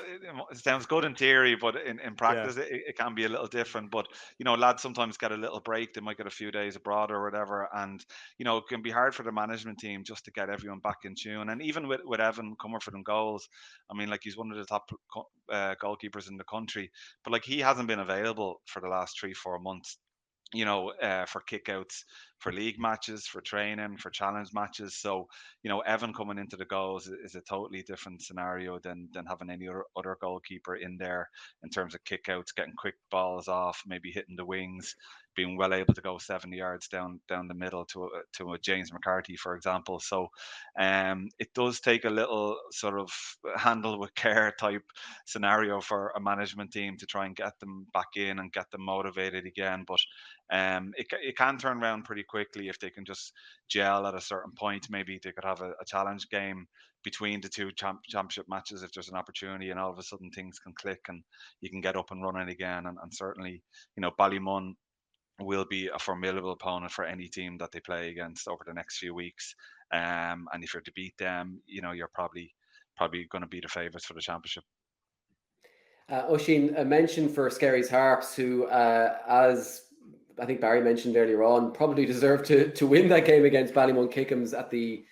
it sounds good in theory, but in Yeah. practice, it can be a little different. But, lads sometimes get a little break. They might get a few days abroad or whatever. And, it can be hard for the management team just to get everyone back in tune. And even with Evan coming for them goals, I mean, like, he's one of the top goalkeepers in the country. But, like, he hasn't been available for the last 3-4 months. For kickouts, for league matches, for training, for challenge matches. So, Evan coming into the goals is a totally different scenario than having any other goalkeeper in there, in terms of kickouts, getting quick balls off, maybe hitting the wings, being well able to go 70 yards down the middle to a James McCarthy, for example. So, it does take a little sort of handle with care type scenario for a management team to try and get them back in and get them motivated again. But it can turn around pretty quickly if they can just gel at a certain point. Maybe they could have a challenge game between the two championship matches if there's an opportunity, and all of a sudden things can click and you can get up and running again. And certainly, Ballymun will be a formidable opponent for any team that they play against over the next few weeks. And if you're to beat them, you're probably going to be the favourites for the championship. Oisín, a mention for Skerry's Harps, who, as I think Barry mentioned earlier on, probably deserved to win that game against Ballymun Kickham's at the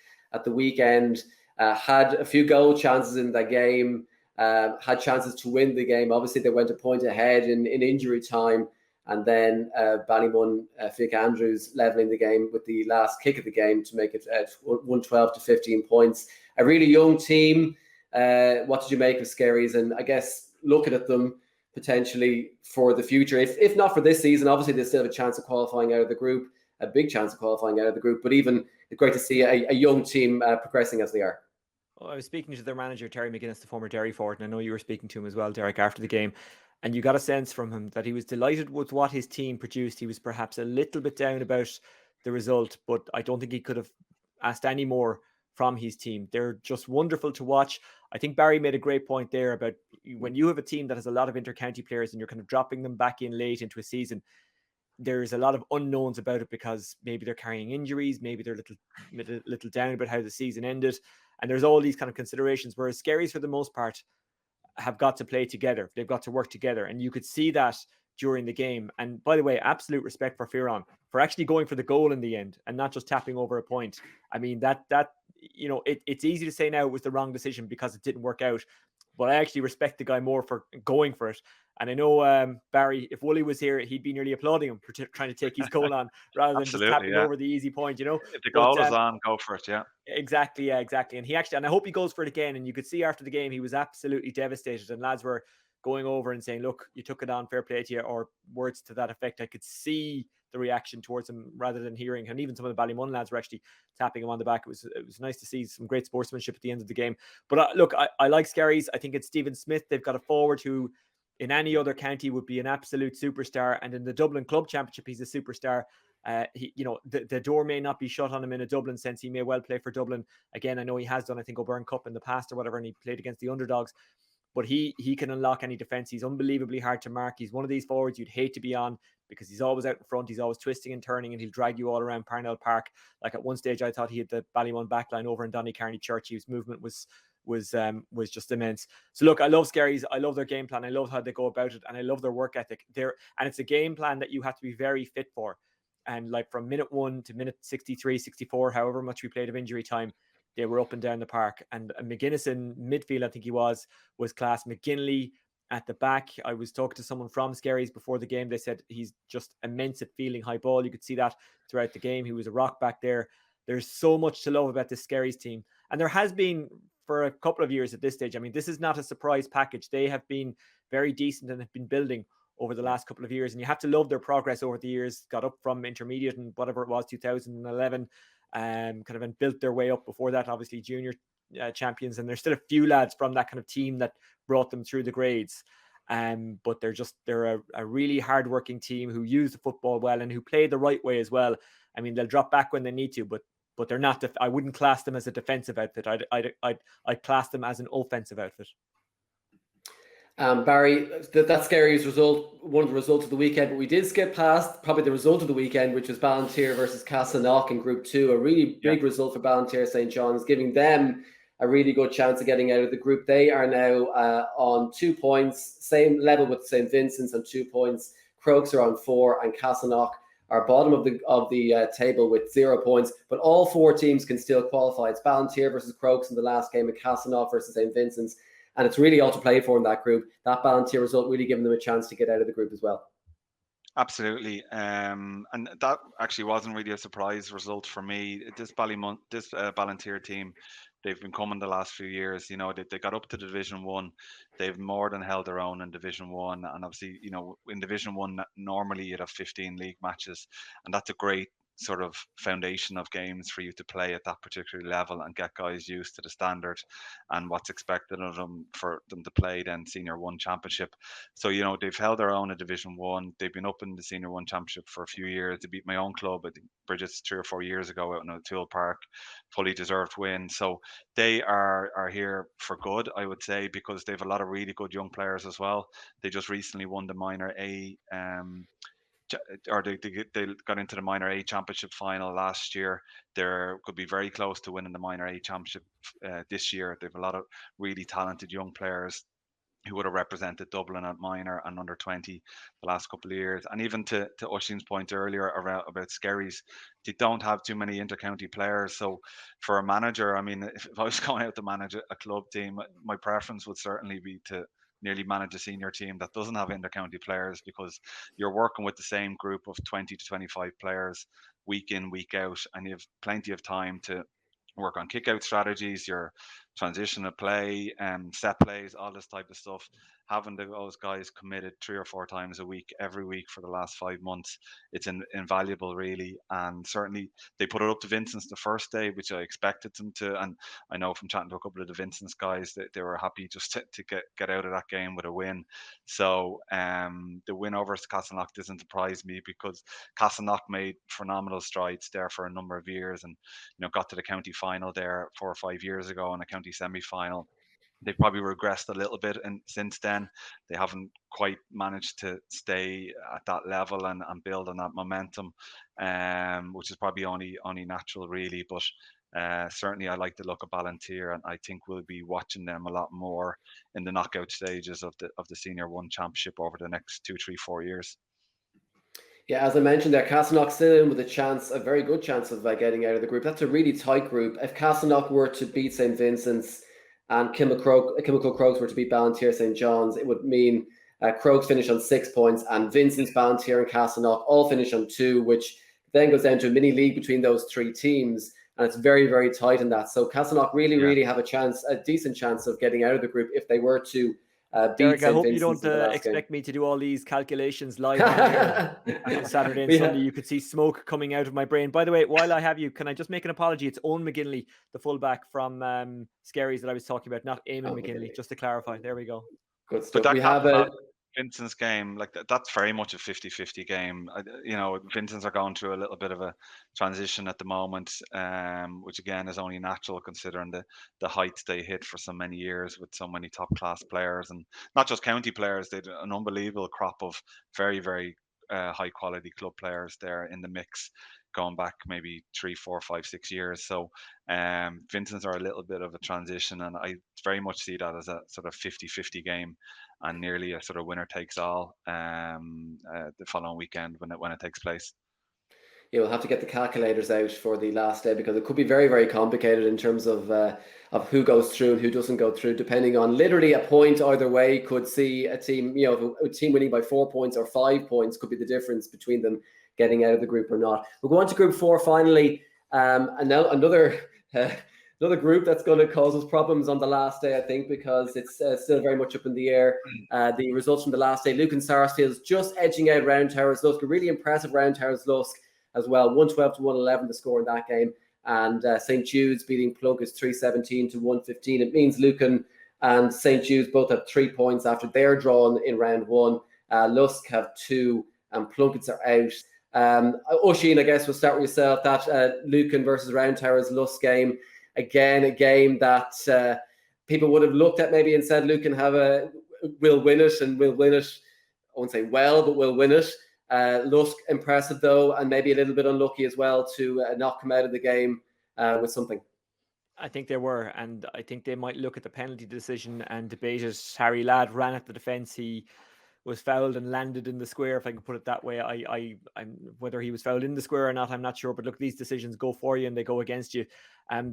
weekend. Had a few goal chances in that game, had chances to win the game. Obviously, they went a point ahead in injury time, and then Ballymun, Fick Andrews levelling the game with the last kick of the game to make it 112 to 15 points. A really young team. What did you make of Skerry's? And I guess looking at them potentially for the future, if not for this season, obviously they still have a chance of qualifying out of the group, a big chance of qualifying out of the group, but even great to see a young team progressing as they are. Well, I was speaking to their manager, Terry McGuinness, the former Derry forward, and I know you were speaking to him as well, Derek, after the game, and you got a sense from him that he was delighted with what his team produced. He was perhaps a little bit down about the result, but I don't think he could have asked any more from his team. They're just wonderful to watch. I think Barry made a great point there about when you have a team that has a lot of inter-county players and you're kind of dropping them back in late into a season, there's a lot of unknowns about it, because maybe they're carrying injuries, maybe they're a little down about how the season ended, and there's all these kind of considerations, whereas Skerry's, for the most part, have got to play together. They've got to work together, and you could see that during the game. And by the way, absolute respect for Fearon for actually going for the goal in the end and not just tapping over a point. I mean, that it's easy to say now it was the wrong decision because it didn't work out, but I actually respect the guy more for going for it. And I know, Barry, if Wooly was here, he'd be nearly applauding him for trying to take his goal on rather than just tapping over the easy point, If the goal is on, go for it, yeah. Exactly. And and I hope he goes for it again. And you could see after the game, he was absolutely devastated, and lads were going over and saying, look, you took it on, fair play to you, or words to that effect. I could see the reaction towards him rather than hearing. And even some of the Ballymun lads were actually tapping him on the back. It was nice to see some great sportsmanship at the end of the game. But look, I like Skerry's. I think it's Stephen Smith. They've got a forward who in any other county would be an absolute superstar. And in the Dublin Club Championship, he's a superstar. The door may not be shut on him in a Dublin sense. He may well play for Dublin. Again, I know he has done, I think, O'Byrne Cup in the past or whatever, and he played against the underdogs. But he can unlock any defence. He's unbelievably hard to mark. He's one of these forwards you'd hate to be on because he's always out in front. He's always twisting and turning, and he'll drag you all around Parnell Park. Like at one stage, I thought he had the Ballymun backline over in Donnycarney Church. His movement was just immense. So look, I love Skerry's. I love their game plan. I love how they go about it, and I love their work ethic. And it's a game plan that you have to be very fit for. And like from minute 1 to minute 63, 64, however much we played of injury time, they were up and down the park. And McGuinness in midfield, I think he was class. McGinley at the back. I was talking to someone from Skerry's before the game. They said he's just immense at fielding high ball. You could see that throughout the game. He was a rock back there. There's so much to love about this Skerry's team. And there has been for a couple of years at this stage. I mean, this is not a surprise package. They have been very decent and have been building over the last couple of years. And you have to love their progress over the years. Got up from intermediate and whatever it was, 2011, kind of and built their way up before that, obviously junior champions. And there's still a few lads from that kind of team that brought them through the grades. But they're a really hardworking team who use the football well and who play the right way as well. I mean, they'll drop back when they need to, but but they're not. I wouldn't class them as a defensive outfit. I'd class them as an offensive outfit. Barry, that scary result, one of the results of the weekend, but we did skip past probably the result of the weekend, which was Ballantyre versus Castleknock in Group 2. A really big result for Ballantyre St. John's, giving them a really good chance of getting out of the group. They are now on 2 points, same level with St. Vincent's on 2 points. Crokes are on 4, and Castleknock are bottom of the table with 0 points. But all 4 teams can still qualify. It's Ballantyre versus Crokes in the last game, and Castleknock versus St. Vincent's. And it's really all to play for in that group. That Ballantyre result really giving them a chance to get out of the group as well. Absolutely. And that actually wasn't really a surprise result for me. This Ballantyre team, they've been coming the last few years. You know, they got up to Division 1. They've more than held their own in Division 1. And obviously, you know, in Division 1, normally you'd have 15 league matches. And that's a great sort of foundation of games for you to play at that particular level and get guys used to the standard and what's expected of them for them to play then Senior 1 Championship. So, you know, they've held their own in Division 1. They've been up in the Senior 1 Championship for a few years. They beat my own club, I think Bridget's 3 or 4 years ago out in O'Toole Park. Fully deserved win. So they are here for good, I would say, because they have a lot of really good young players as well. They just recently won the Minor A or they got into the Minor A Championship final last year. They could be very close to winning the Minor A Championship this year. They have a lot of really talented young players who would have represented Dublin at minor and under 20 the last couple of years. And even to Oisín's point earlier about Skerries, they don't have too many inter-county players. So for a manager, I mean, if I was going out to manage a club team, my preference would certainly be to nearly manage a senior team that doesn't have inter-county players, because you're working with the same group of 20 to 25 players week in, week out, and you have plenty of time to work on kick-out strategies, your transition of play, set plays, all this type of stuff. Having those guys committed 3 or 4 times a week, every week for the last 5 months, it's invaluable, really. And certainly they put it up to Vincent's the first day, which I expected them to. And I know from chatting to a couple of the Vincent's guys that they were happy just to get out of that game with a win. So the win over Castleknock doesn't surprise me, because Castleknock made phenomenal strides there for a number of years, and got to the county final there 4 or 5 years ago and a county semi-final. They've probably regressed a little bit, and since then they haven't quite managed to stay at that level and build on that momentum, which is probably only natural, really. But certainly I like the look of Ballantyre, and I think we'll be watching them a lot more in the knockout stages of the Senior 1 Championship over the next 2, 3, 4 years. Yeah, as I mentioned there, Castleknock still in with a very good chance of getting out of the group. That's a really tight group. If Castleknock were to beat St. Vincent's and Kilmacud Crokes were to beat Ballantyre St. John's, it would mean Crokes finish on 6 points, and Vincent's, Ballantyre and Castleknock all finish on 2, which then goes down to a mini league between those 3 teams, and it's very, very tight in that. So Castleknock really have a decent chance of getting out of the group if they were to Derek, I hope you don't expect me to do all these calculations live on air. After Saturday and Sunday, you could see smoke coming out of my brain. By the way, while I have you, can I just make an apology? It's Owen McGinley, the fullback from Skerries that I was talking about, not Eamon McGinley, just to clarify. There we go. Good stuff. But we have Vincent's game, that's very much a 50-50 game. Vincent's are going through a little bit of a transition at the moment, which again is only natural considering the heights they hit for so many years with so many top class players, and not just county players. They had an unbelievable crop of very, very high quality club players there in the mix, going back maybe 3, 4, 5, 6 years. So Vincent's are a little bit of a transition, and I very much see that as a sort of 50-50 game, and nearly a sort of winner takes all the following weekend when it takes place. Yeah, we'll have to get the calculators out for the last day, because it could be very, very complicated in terms of who goes through and who doesn't go through, depending on literally a point either way. Could see a team, a team winning by 4 points or 5 points could be the difference between them getting out of the group or not. We'll go on to Group 4 finally, and now another group that's going to cause us problems on the last day, I think, because it's still very much up in the air. The results from the last day: Lucan Sarsfield's just edging out Round Towers Lusk, a really impressive Round Towers Lusk as well, 112 to 111 the score in that game, and St. Jude's beating Plunkett 317 to 115. It means Lucan and St. Jude's both have 3 points after their drawn in round 1. Lusk have 2, and Plunkett's are out. Oisín, I guess we'll start with yourself. That Lucan versus Round Towers Lusk game, again, a game that people would have looked at maybe and said Lucan will win it, and will win it. I won't say well, but will win it. Lusk impressive though, and maybe a little bit unlucky as well to not come out of the game with something. I think they were, and I think they might look at the penalty decision and debate it. Harry Ladd ran at the defence. He was fouled and landed in the square, if I can put it that way. I'm whether he was fouled in the square or not, I'm not sure. But look, these decisions go for you and they go against you.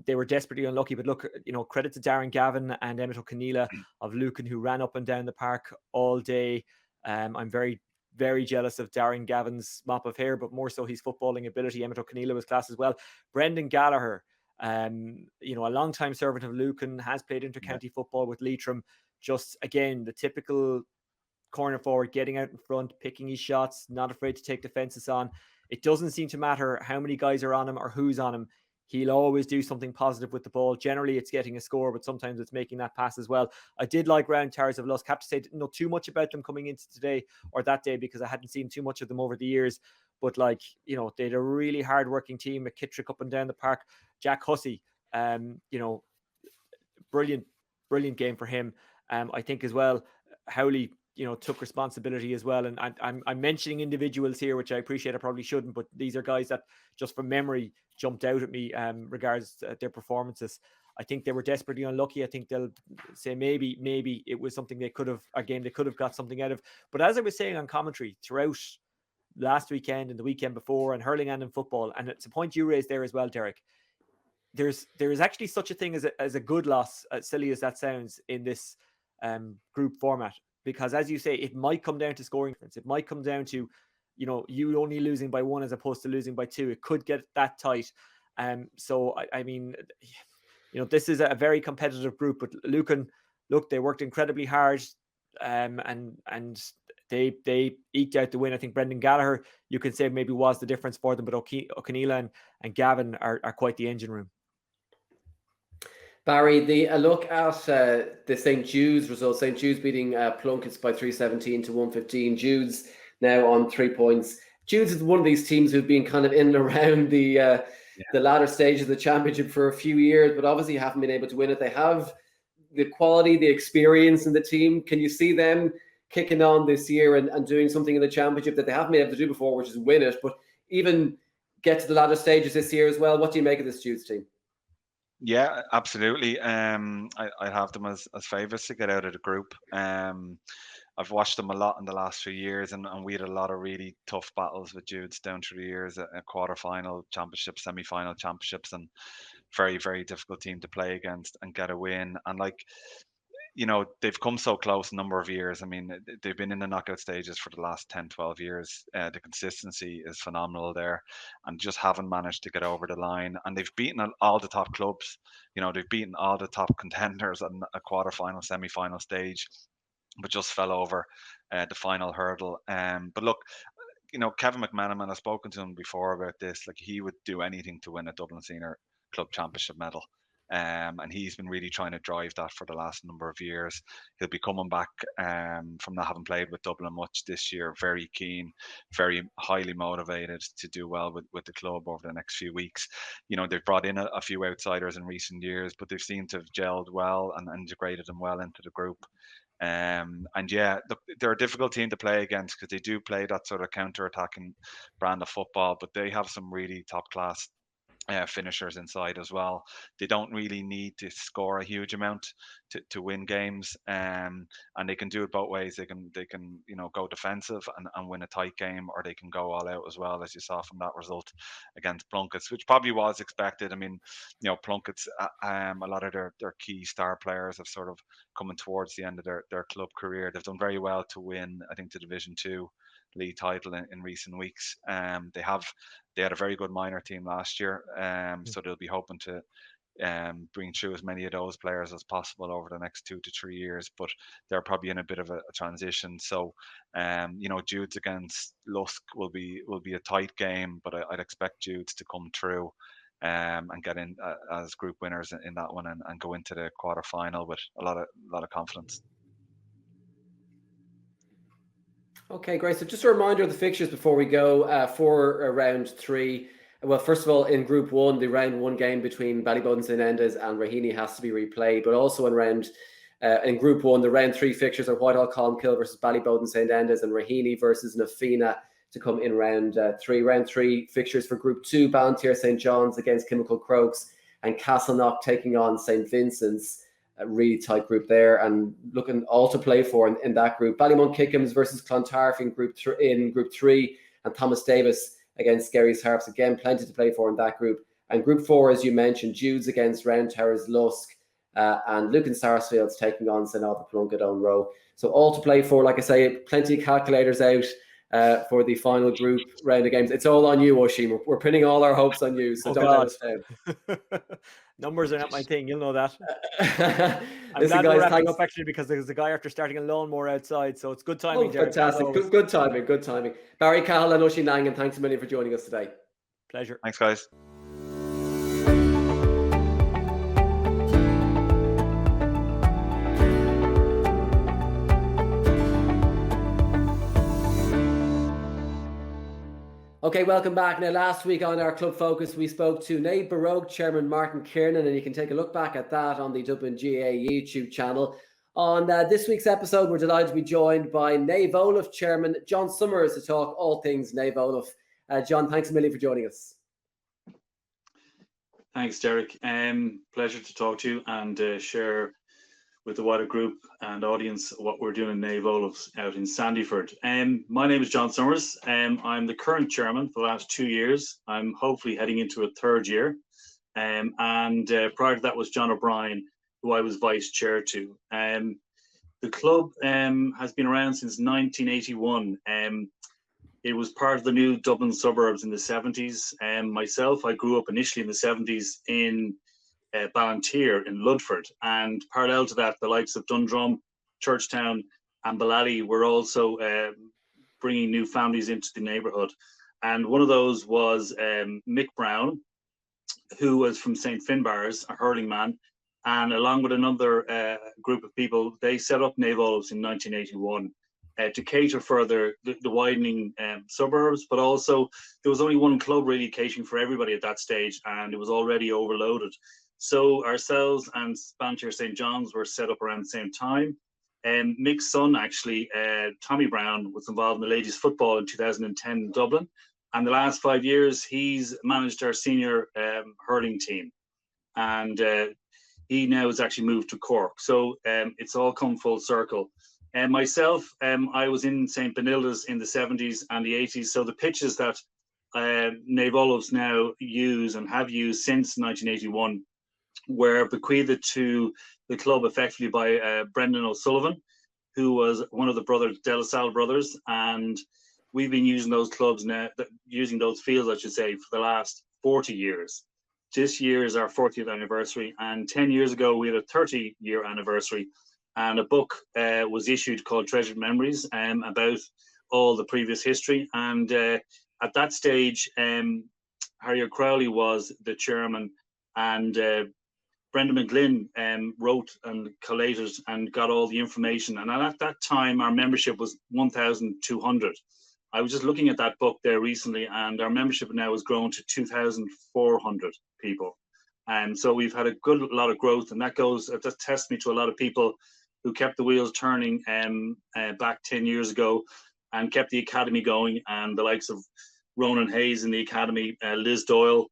They were desperately unlucky. But look, credit to Darren Gavin and Emmett O'Keneela of Lucan, who ran up and down the park all day. I'm very, very jealous of Darren Gavin's mop of hair, but more so his footballing ability. Emmett O'Keneela was class as well. Brendan Gallagher, a long-time servant of Lucan, has played inter-county football with Leitrim. Just, again, the typical corner forward, getting out in front, picking his shots, not afraid to take defenses on. It doesn't seem to matter how many guys are on him or who's on him. He'll always do something positive with the ball. Generally, it's getting a score, but sometimes it's making that pass as well. I did like Round Towers of Lusk. Have to say, didn't know too much about them coming into today or that day because I hadn't seen too much of them over the years. But they had a really hard-working team. McKittrick up and down the park. Jack Hussey, brilliant game for him. I think as well, Howley, took responsibility as well. And I'm mentioning individuals here, which I appreciate. I probably shouldn't, but these are guys that just from memory jumped out at me regards their performances. I think they were desperately unlucky. I think they'll say maybe it was something a game they could have got something out of. But as I was saying on commentary throughout last weekend and the weekend before, and hurling and in football, and it's a point you raised there as well, Derek, there is actually such a thing as a good loss, as silly as that sounds, in this group format. Because as you say, it might come down to scoring difference. It might come down to, you only losing by 1 as opposed to losing by 2. It could get that tight. So I mean, this is a very competitive group. But Lucan, look, they worked incredibly hard, and they eked out the win. I think Brendan Gallagher, you could say, maybe was the difference for them, but O'Keneela and Gavin are quite the engine room. Barry, a look at the St. Jude's result. St. Jude's beating Plunkett's by 317 to 115. Jude's now on 3 points. Jude's is one of these teams who've been kind of in and around the latter stage of the championship for a few years, but obviously haven't been able to win it. They have the quality, the experience in the team. Can you see them kicking on this year and doing something in the championship that they haven't been able to do before, which is win it, but even get to the latter stages this year as well? What do you make of this Jude's team? Yeah, absolutely. I have them as favourites to get out of the group. I've watched them a lot in the last few years, and we had a lot of really tough battles with Jude's down through the years, a quarter-final championship, semi-final championships, and very, very difficult team to play against and get a win. And they've come so close a number of years. I mean, they've been in the knockout stages for the last 10, 12 years. The consistency is phenomenal there, and just haven't managed to get over the line. And they've beaten all the top clubs. They've beaten all the top contenders on a quarter-final, semi-final stage, but just fell over the final hurdle. But look, Kevin McManaman, I've spoken to him before about this. Like, he would do anything to win a Dublin Senior Club Championship medal. And he's been really trying to drive that for the last number of years. He'll be coming back from not having played with Dublin much this year, very keen, very highly motivated to do well with the club over the next few weeks. They've brought in a few outsiders in recent years, but they've seemed to have gelled well and integrated them well into the group. And yeah, they're a difficult team to play against because they do play that sort of counter-attacking brand of football, but they have some really top-class finishers inside as well. They don't really need to score a huge amount to win games, and they can do it both ways. They can go defensive and win a tight game, or they can go all out as well, as you saw from that result against Plunkett's, which probably was expected. I mean, Plunkett's a lot of their key star players have sort of coming towards the end of their club career. They've done very well to win, I think, the Division 2 league title in recent weeks. They had a very good minor team last year, so they'll be hoping to bring through as many of those players as possible over the next 2 to 3 years. But they're probably in a bit of a transition. So, Jude's against Lusk will be a tight game, but I'd expect Jude's to come through and get in as group winners in that one and go into the quarter final with a lot of confidence. Okay, great. So just a reminder of the fixtures before we go for round 3. Well, first of all, in Group 1, the round 1 game between Ballyboden St Enda's and Raheny has to be replayed. But also in Group 1, the round 3 fixtures are Whitehall Colmkill versus Ballyboden St Enda's and Raheny versus Nafina to come in round 3. Round 3 fixtures for Group 2, Ballantyre St John's against Chemical Crokes and Castleknock taking on St Vincent's. A really tight group there, and looking all to play for in that group. Ballymont Kickham's versus Clontarf in Group 3, and Thomas Davis against Skerries Harps. Again, plenty to play for in that group. And Group 4, as you mentioned, Jude's against Round Towers Lusk, and Lucan Sarsfield's taking on St Alpha Plunkett on Row. So all to play for. Like I say, plenty of calculators out for the final group round of games. It's all on you, Oisín. We're pinning all our hopes on you, so don't let us down. Numbers are not my thing, you'll know that. I'm Listen, glad we're guys, wrapping up actually, because there's a guy after starting a lawnmower outside, so it's good timing. Fantastic. Good timing. Barry Cahill and Oisín Langan, thanks a million for joining us today. Pleasure. Thanks, guys. Okay, welcome back. Now, last week on our Club Focus, we spoke to Naomh Baroque Chairman Martin Kiernan, and you can take a look back at that on the Dublin GAA YouTube channel. On this week's episode, we're delighted to be joined by Naomh Olaf Chairman John Summers to talk all things Naomh Olaf. John, thanks a million for joining us. Thanks, Derek. Pleasure to talk to you and share with the wider group and audience what we're doing in Naomh Olaf's out in Sandyford. My name is John Summers. I'm the current chairman for the last 2 years. I'm hopefully heading into a 3rd year. And prior to that was John O'Brien, who I was vice chair to. The club has been around since 1981. It was part of the new Dublin suburbs in the 70s. Myself, I grew up initially in the 70s in Ballantyre in Ludford, and parallel to that, the likes of Dundrum, Churchtown and Ballally were also bringing new families into the neighbourhood. And one of those was Mick Brown, who was from St Finbarr's, a hurling man, and along with another group of people, they set up Naomh Olaf's in 1981 to cater for the widening suburbs, but also there was only one club really catering for everybody at that stage, and it was already overloaded. So ourselves and Ballantyre St John's were set up around the same time. And Mick's son, actually, Tommy Brown, was involved in the ladies' football in 2010 in Dublin. And the last 5 years, he's managed our senior hurling team. And he now has actually moved to Cork. So it's all come full circle. And myself, I was in St Benilda's in the 70s and the 80s. So the pitches that Naomh Olaf's now use and have used since 1981 were bequeathed to the club effectively by Brendan O'Sullivan, who was one of the De La Salle brothers, and we've been using those clubs now, using those fields, I should say, for the last 40 years. This year is our 40th anniversary, and 10 years ago we had a 30-year anniversary, and a book was issued called Treasured Memories about all the previous history. And at that stage, Harriet Crowley was the chairman, and Brenda McGlynn wrote and collated and got all the information. And at that time, our membership was 1,200. I was just looking at that book there recently, and our membership now has grown to 2,400 people. And so we've had a good lot of growth, and that tests me to a lot of people who kept the wheels turning back 10 years ago and kept the academy going, and the likes of Ronan Hayes in the academy, Liz Doyle,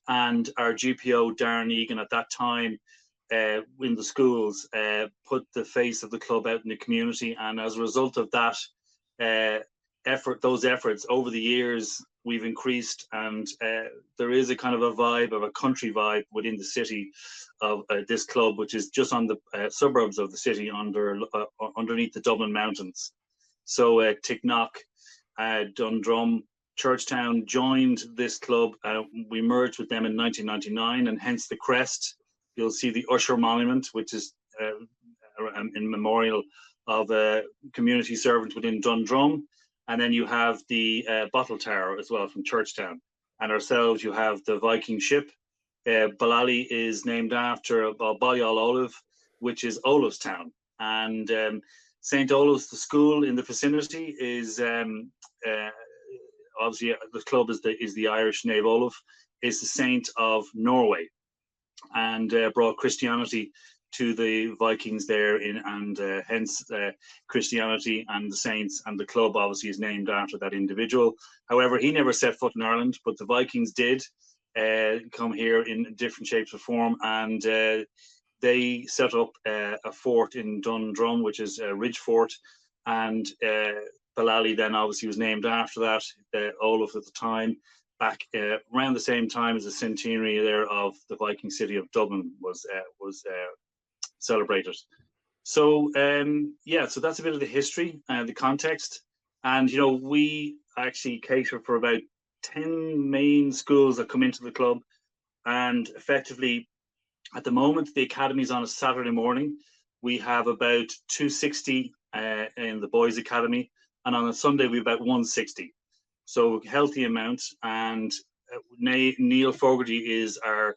and our GPO Darren Egan at that time in the schools put the face of the club out in the community. And as a result of that those efforts over the years, we've increased, and there is a kind of a vibe of a country vibe within the city of this club, which is just on the suburbs of the city underneath the Dublin mountains. So Ticknock, Dundrum, Churchtown joined this club. We merged with them in 1999, and hence the crest. You'll see the Usher Monument, which is in memorial of a community servant within Dundrum. And then you have the Bottle Tower as well from Churchtown. And ourselves, you have the Viking ship. Ballally is named after Balliol Olaf, which is Olafstown. And St. Olaf's, the school in the vicinity, is obviously the club is the Irish Naomh Olaf, is the saint of Norway, and brought Christianity to the Vikings there, and hence Christianity and the saints, and the club obviously is named after that individual. However, he never set foot in Ireland, but the Vikings did come here in different shapes or form, and they set up a fort in Dundrum, which is a ridge fort, and Mccallig then obviously was named after that. Olaf at the time, back around the same time as the centenary there of the Viking city of Dublin was celebrated. So so that's a bit of the history and the context. And we actually cater for about 10 main schools that come into the club, and effectively at the moment the academy's on a Saturday morning. We have about 260 in the boys academy, and on a Sunday we have about 160. So healthy amount. And Neil Fogarty is our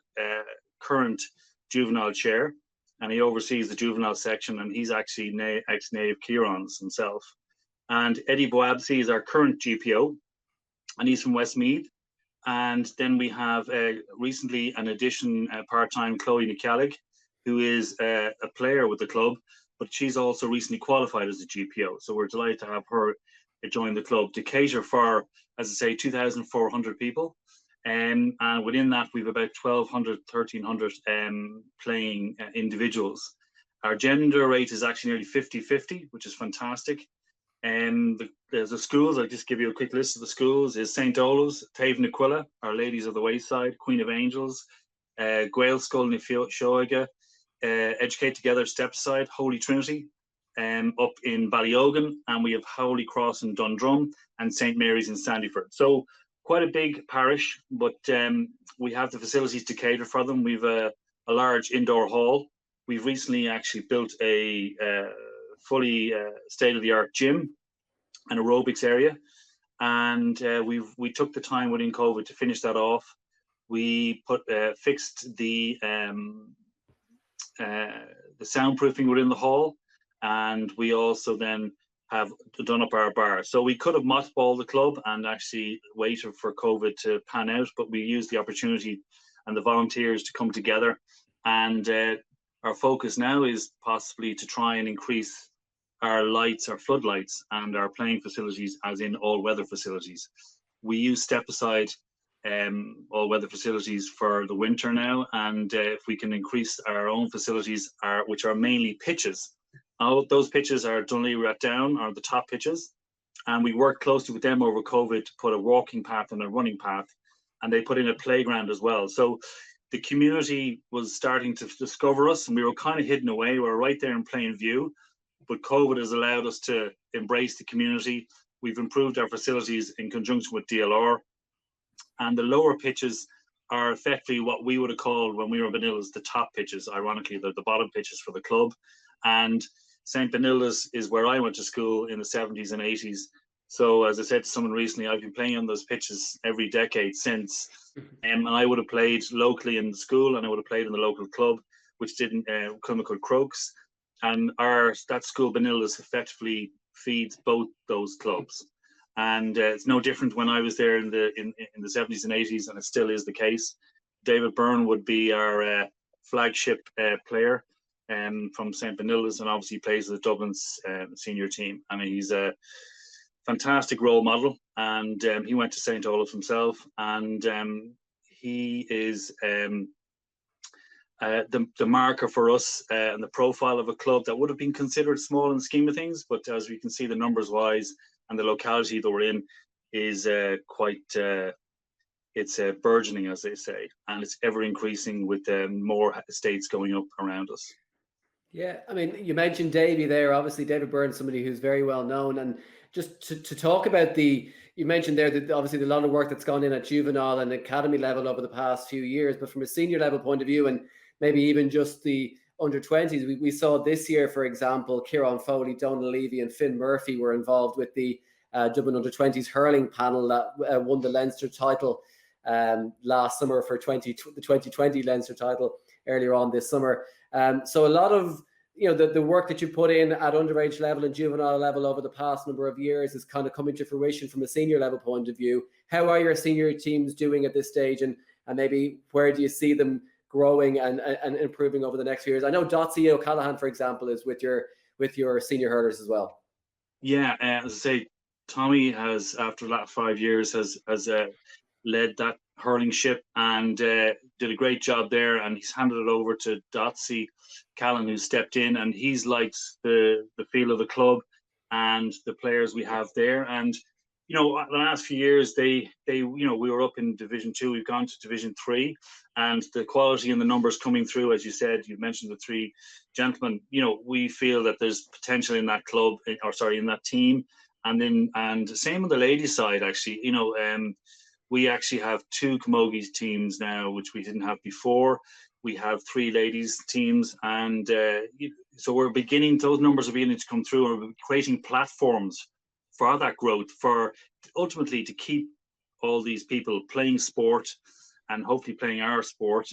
current juvenile chair, and he oversees the juvenile section, and he's actually ex-Naomh Kieran's himself. And Eddie Boabsey is our current GPO, and he's from Westmeath. And then we have recently an addition, part-time Chloe Mccallig, who is a player with the club, but she's also recently qualified as a GPO. So we're delighted to have her join the club to cater for, as I say, 2,400 people. And within that, we've about 1,200, 1,300 playing individuals. Our gender rate is actually nearly 50-50, which is fantastic. There's the schools, I'll just give you a quick list of the schools, is St. Olave's, Taobh na Cuilla, Our Ladies of the Wayside, Queen of Angels, Gael Skull na Shoiga, Educate Together, Stepside, Holy Trinity, up in Ballyogan, and we have Holy Cross in Dundrum, and St. Mary's in Sandyford. So quite a big parish, but we have the facilities to cater for them. We've a large indoor hall. We've recently actually built a fully state-of-the-art gym and aerobics area, and we took the time within COVID to finish that off. We fixed the soundproofing within the hall, and we also then have done up our bar. So we could have mothballed the club and actually waited for COVID to pan out, but we used the opportunity and the volunteers to come together. And our focus now is possibly to try and increase our lights, our floodlights, and our playing facilities, as in all-weather facilities. We use step-aside all-weather facilities for the winter now, and if we can increase our own facilities, which are mainly pitches. Those pitches are Dunleary Rat Down, are the top pitches, and we worked closely with them over COVID to put a walking path and a running path, and they put in a playground as well. So the community was starting to discover us, and we were kind of hidden away. We were right there in plain view, but COVID has allowed us to embrace the community. We've improved our facilities in conjunction with DLR, and the lower pitches are effectively what we would have called when we were Benillas the top pitches. Ironically, they're the bottom pitches for the club. And St. Benildas is where I went to school in the 70s and 80s. So as I said to someone recently, I've been playing on those pitches every decade since. And I would have played locally in the school, and I would have played in the local club, which didn't come called Crokes. And that school, Benildas, effectively feeds both those clubs. And it's no different when I was there in the 70s and 80s, and it still is the case. David Byrne would be our flagship player from St. Benildas, and obviously plays with Dublin's senior team. I mean, he's a fantastic role model, and he went to St. Olaf himself, and he is the marker for us and the profile of a club that would have been considered small in the scheme of things, but as we can see, the numbers wise and the locality that we're in is quite it's burgeoning, as they say, and it's ever increasing with more estates going up around us. Yeah, I mean, you mentioned Davey there. Obviously, David Byrne, somebody who's very well known. And just to talk about you mentioned there that obviously a lot of work that's gone in at juvenile and academy level over the past few years. But from a senior level point of view, and maybe even just the under-20s, we saw this year, for example, Kieran Foley, Donald Levy, and Finn Murphy were involved with the Dublin under-20s hurling panel that won the Leinster title last summer for the 2020 Leinster title earlier on this summer. So a lot of the work that you put in at underage level and juvenile level over the past number of years is kind of coming to fruition from a senior level point of view. How are your senior teams doing at this stage, and maybe where do you see them growing and improving over the next few years? I know Dotsie O'Callaghan, for example, is with your senior hurlers as well. Yeah, as I say, Tommy has, after the last 5 years, has led that hurling ship and did a great job there, and he's handed it over to Dotsie Callan, who stepped in, and he's liked the feel of the club and the players we have there. And the last few years, we were up in Division 2, we've gone to Division 3, and the quality and the numbers coming through, as you said, you mentioned the 3 gentlemen, we feel that there's potential in that club, in that team. And same on the ladies side, actually, we actually have 2 camogie teams now, which we didn't have before. We have 3 ladies teams, and so those numbers are beginning to come through, and we're creating platforms for that growth, for ultimately to keep all these people playing sport and hopefully playing our sport.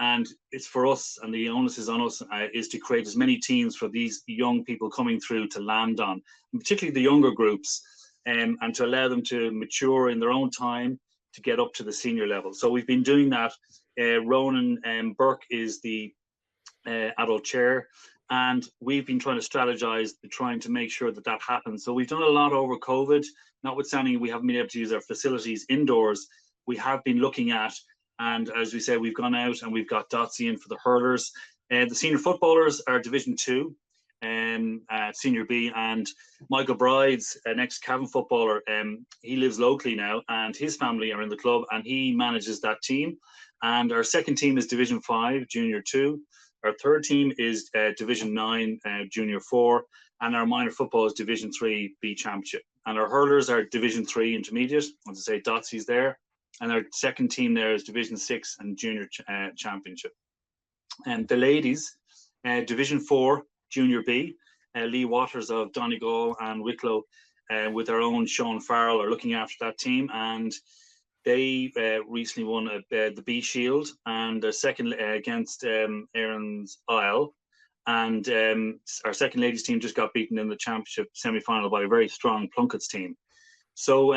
And it's for us, and the onus is on us, is to create as many teams for these young people coming through to land on, and particularly the younger groups, and to allow them to mature in their own time to get up to the senior level. So we've been doing that. Ronan Burke is the adult chair, and we've been trying to strategize, trying to make sure that happens. So we've done a lot over COVID, notwithstanding we haven't been able to use our facilities indoors. We have been looking at, and as we said, we've gone out and we've got Dotsie in for the hurlers. The senior footballers are Division 2, Senior B, and Michael Bride's an ex-Cavan footballer. He lives locally now, and his family are in the club, and he manages that team. And our second team is Division 5, Junior 2. Our third team is Division 9, Junior 4, and our minor football is Division 3 B Championship. And our hurlers are Division 3 Intermediate. As I say, Dotsie's there. And our second team there is Division 6 and Junior Championship. And the ladies, Division 4 Junior B, Lee Waters of Donegal and Wicklow, with our own Sean Farrell, are looking after that team. And they recently won the B Shield, and their second against Erin's Isle. And our second ladies team just got beaten in the championship semi-final by a very strong Plunkett's team. So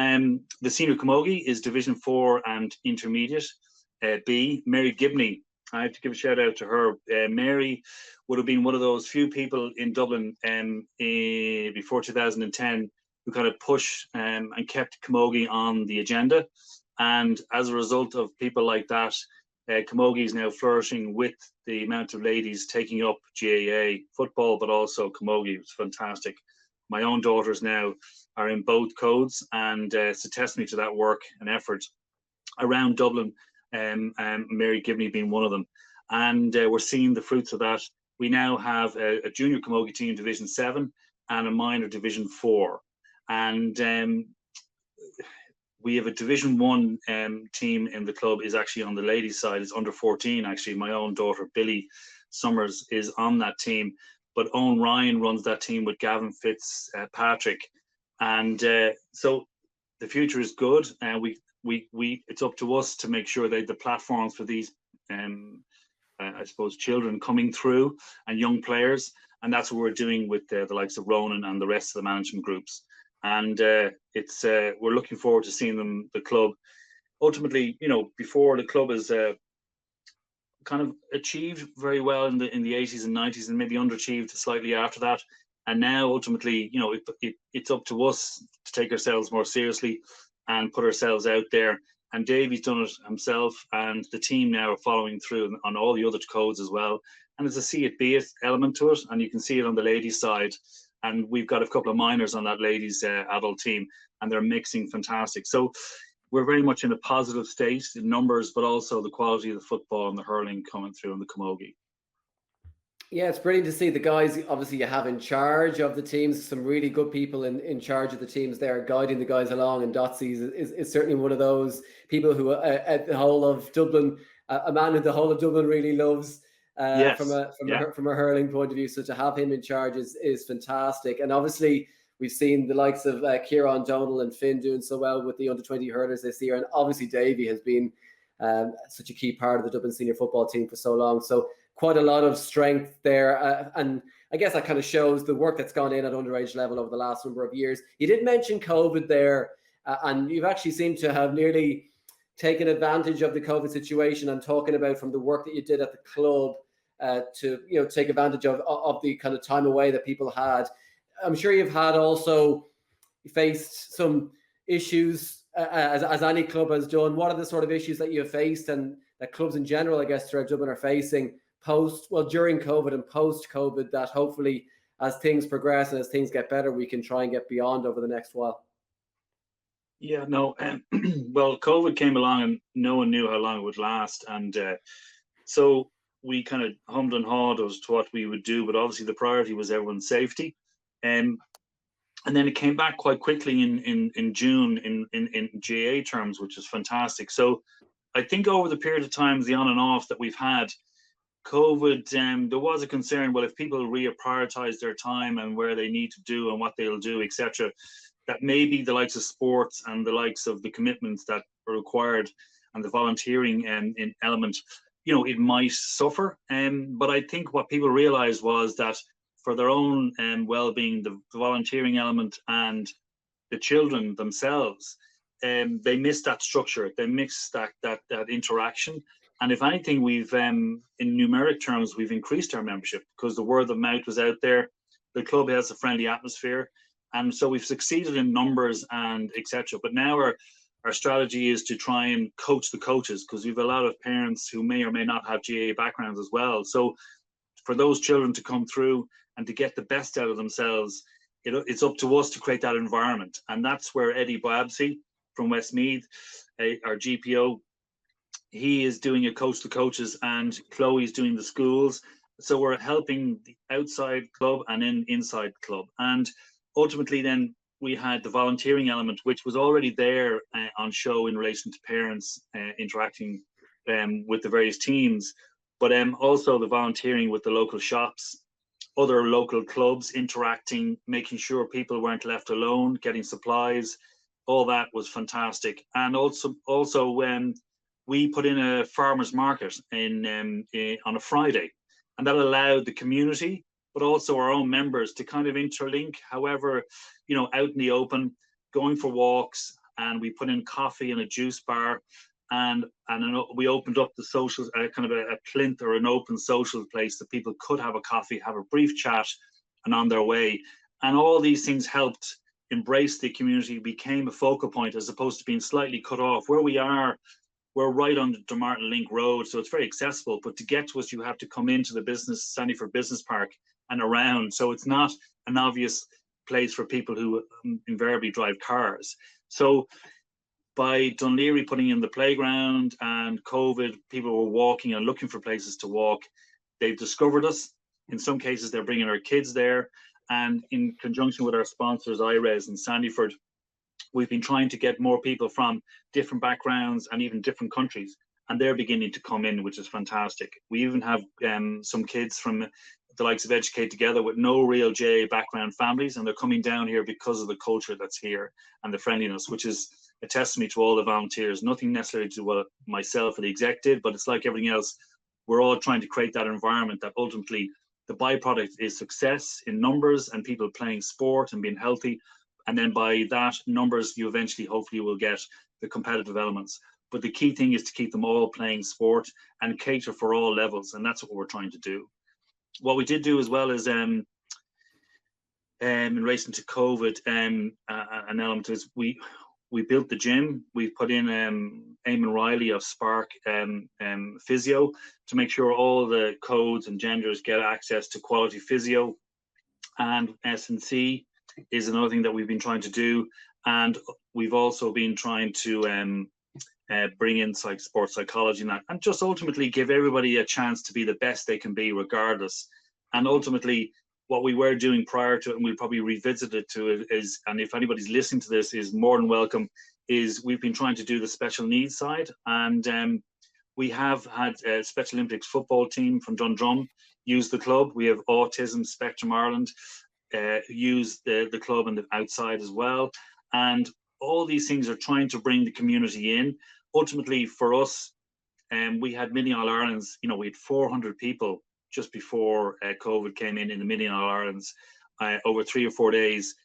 the senior camogie is Division 4 and Intermediate B. Mary Gibney, I have to give a shout out to her. Mary would have been one of those few people in Dublin before 2010 who kind of pushed and kept camogie on the agenda. And as a result of people like that, camogie is now flourishing with the amount of ladies taking up GAA football, but also camogie. It's fantastic. My own daughters now are in both codes, and it's a testimony to that work and effort around Dublin, Mary Gibney being one of them. And we're seeing the fruits of that. We now have a junior camogie team, Division 7, and a minor Division 4. And we have a Division 1 team in the club, is actually on the ladies' side. It's under 14, actually. My own daughter, Billy Summers, is on that team. But Owen Ryan runs that team with Gavin Fitzpatrick. And so the future is good. And it's up to us to make sure that the platforms for these, I suppose, children coming through and young players. And that's what we're doing with the likes of Ronan and the rest of the management groups. And we're looking forward to seeing the club ultimately, before the club is kind of achieved very well in the 80s and 90s, and maybe underachieved slightly after that. And now ultimately, it's up to us to take ourselves more seriously and put ourselves out there. And Davey's done it himself, and the team now are following through on all the other codes as well. And there's a see it, be it element to it, and you can see it on the ladies' side. And we've got a couple of minors on that ladies' adult team, and they're mixing fantastic. So we're very much in a positive state in numbers, but also the quality of the football and the hurling coming through in the camogie. Yeah, it's brilliant to see the guys, obviously, you have in charge of the teams, some really good people in charge of the teams there, guiding the guys along. And Dotsie's is certainly one of those people who, at the whole of Dublin, a man who the whole of Dublin really loves. Yes. From a hurling point of view, so to have him in charge is fantastic. And obviously we've seen the likes of Kieran Donald and Finn doing so well with the under-20 hurlers this year, and obviously Davey has been such a key part of the Dublin senior football team for so long. So quite a lot of strength there. And I guess that kind of shows the work that's gone in at underage level over the last number of years. You did mention COVID there, and you've actually seemed to have nearly taken advantage of the COVID situation. I'm talking about from the work that you did at the club to take advantage of the kind of time away that people had. I'm sure you've had also faced some issues as any club has done. What are the sort of issues that you have faced and that clubs in general, I guess, throughout Dublin are facing during COVID and post-COVID, that hopefully as things progress and as things get better, we can try and get beyond over the next while? Yeah, no, well, COVID came along and no one knew how long it would last. And so we kind of hummed and hawed as to what we would do, but obviously the priority was everyone's safety. And then it came back quite quickly in June in GAA terms, which is fantastic. So I think over the period of time, the on and off that we've had, COVID, there was a concern, well, if people reprioritize their time and where they need to do and what they'll do, etc., that maybe the likes of sports and the likes of the commitments that are required and the volunteering in element, it might suffer. But I think what people realized was that for their own well-being, the volunteering element and the children themselves, they missed that structure. They missed that interaction. And if anything, we've, in numeric terms, we've increased our membership because the word of mouth was out there. The club has a friendly atmosphere. And so we've succeeded in numbers and etc. But now our strategy is to try and coach the coaches, because we have a lot of parents who may or may not have GAA backgrounds as well. So for those children to come through and to get the best out of themselves, it's up to us to create that environment. And that's where Eddie Babsey from Westmeath, our GPO, he is doing a coach the coaches and Chloe's doing the schools. So we're helping the outside club and inside club. And ultimately then we had the volunteering element, which was already there on show in relation to parents interacting with the various teams, but also the volunteering with the local shops, other local clubs interacting, making sure people weren't left alone, getting supplies. All that was fantastic. And also when we put in a farmers market on a Friday, and that allowed the community, but also our own members to kind of interlink, however, out in the open, going for walks, and we put in coffee and a juice bar, and we opened up the social, kind of a plinth or an open social place that people could have a coffee, have a brief chat, and on their way. And all these things helped embrace the community, became a focal point as opposed to being slightly cut off. Where we are, we're right on the Dunmartin Link Road, so it's very accessible, but to get to us, you have to come into the Sandyford Business Park and around. So it's not an obvious place for people who invariably drive cars. So by Dunleary putting in the playground and COVID, people were walking and looking for places to walk. They've discovered us. In some cases, they're bringing our kids there. And in conjunction with our sponsors, IRES and Sandyford, we've been trying to get more people from different backgrounds and even different countries, and they're beginning to come in, which is fantastic. We even have some kids from the likes of Educate Together with no real GAA background families, and they're coming down here because of the culture that's here and the friendliness, which is a testimony to all the volunteers. Nothing necessarily to what myself or the exec did, but it's like everything else. We're all trying to create that environment that ultimately the byproduct is success in numbers and people playing sport and being healthy. And then by that numbers, you eventually, hopefully, will get the competitive elements. But the key thing is to keep them all playing sport and cater for all levels. And that's what we're trying to do. What we did do as well is in relation to COVID, an element is we built the gym. We put in Eamon Riley of Spark Physio to make sure all the codes and genders get access to quality physio. And S&C is another thing that we've been trying to do. And we've also been trying to bring in sports psychology and that, and just ultimately give everybody a chance to be the best they can be regardless. And ultimately what we were doing prior to it, and we'll probably revisit it to it, is, and if anybody's listening to this is more than welcome, is we've been trying to do the special needs side. And we have had a Special Olympics football team from Dundrum use the club. We have Autism Spectrum Ireland use the club and the outside as well. And all these things are trying to bring the community in. Ultimately for us, we had mini All-Irelands, we had 400 people just before COVID came in the Mini All-Irelands over 3 or 4 days.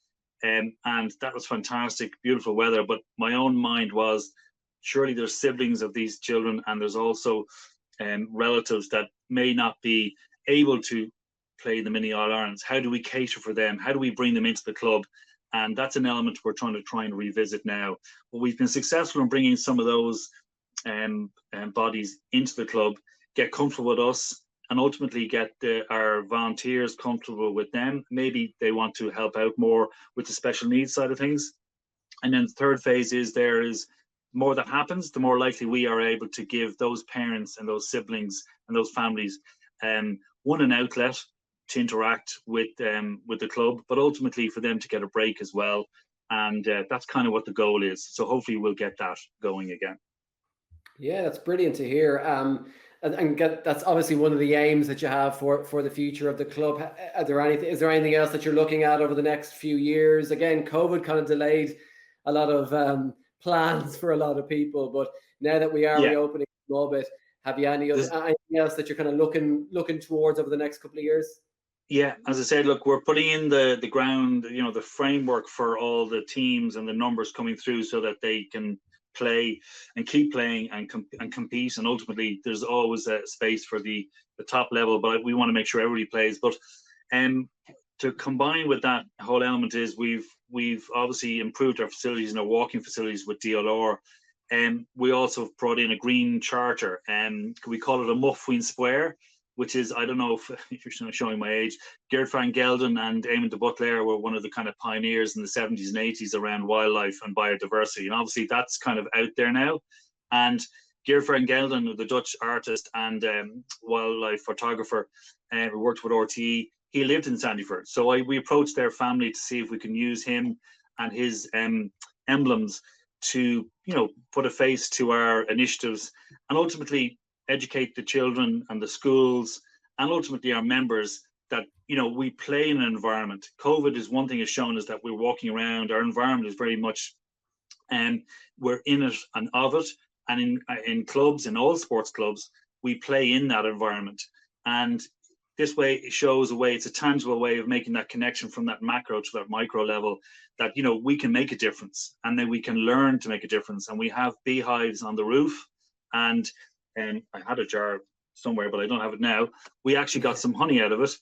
And that was fantastic, beautiful weather. But my own mind was, surely there's siblings of these children, and there's also relatives that may not be able to play the Mini All-Irelands. How do we cater for them? How do we bring them into the club? And that's an element we're trying and revisit now. But we've been successful in bringing some of those bodies into the club, get comfortable with us, and ultimately get our volunteers comfortable with them. Maybe they want to help out more with the special needs side of things. And then the third phase is there is more that happens, the more likely we are able to give those parents and those siblings and those families an outlet to interact with the club, but ultimately for them to get a break as well. And that's kind of what the goal is. So hopefully we'll get that going again. Yeah, that's brilliant to hear. That's obviously one of the aims that you have for the future of the club. Is there anything else that you're looking at over the next few years? Again, COVID kind of delayed a lot of plans for a lot of people, but now that we are reopening a little bit, have you anything else that you're kind of looking towards over the next couple of years? Yeah, as I said, look, we're putting in the ground, the framework for all the teams and the numbers coming through so that they can play and keep playing and compete. And ultimately, there's always a space for the top level, but we want to make sure everybody plays. But to combine with that whole element is we've obviously improved our facilities and our walking facilities with DLR. And we also have brought in a green charter, and we call it a Muffween Square, which is, I don't know if you're showing my age, Gerd van Gelden and Eamon de Butler were one of the kind of pioneers in the 70s and 80s around wildlife and biodiversity. And obviously that's kind of out there now. And Gerd van Gelden, the Dutch artist and wildlife photographer who worked with RTE, he lived in Sandyford. So we approached their family to see if we can use him and his emblems to, put a face to our initiatives and ultimately educate the children and the schools and ultimately our members that, we play in an environment. COVID is one thing has shown us that we're walking around, our environment is very much, we're in it and of it. And in clubs, in all sports clubs, we play in that environment. And this way it shows a way, it's a tangible way of making that connection from that macro to that micro level that, we can make a difference and then we can learn to make a difference. And we have beehives on the roof and I had a jar somewhere, but I don't have it now. We actually got some honey out of it.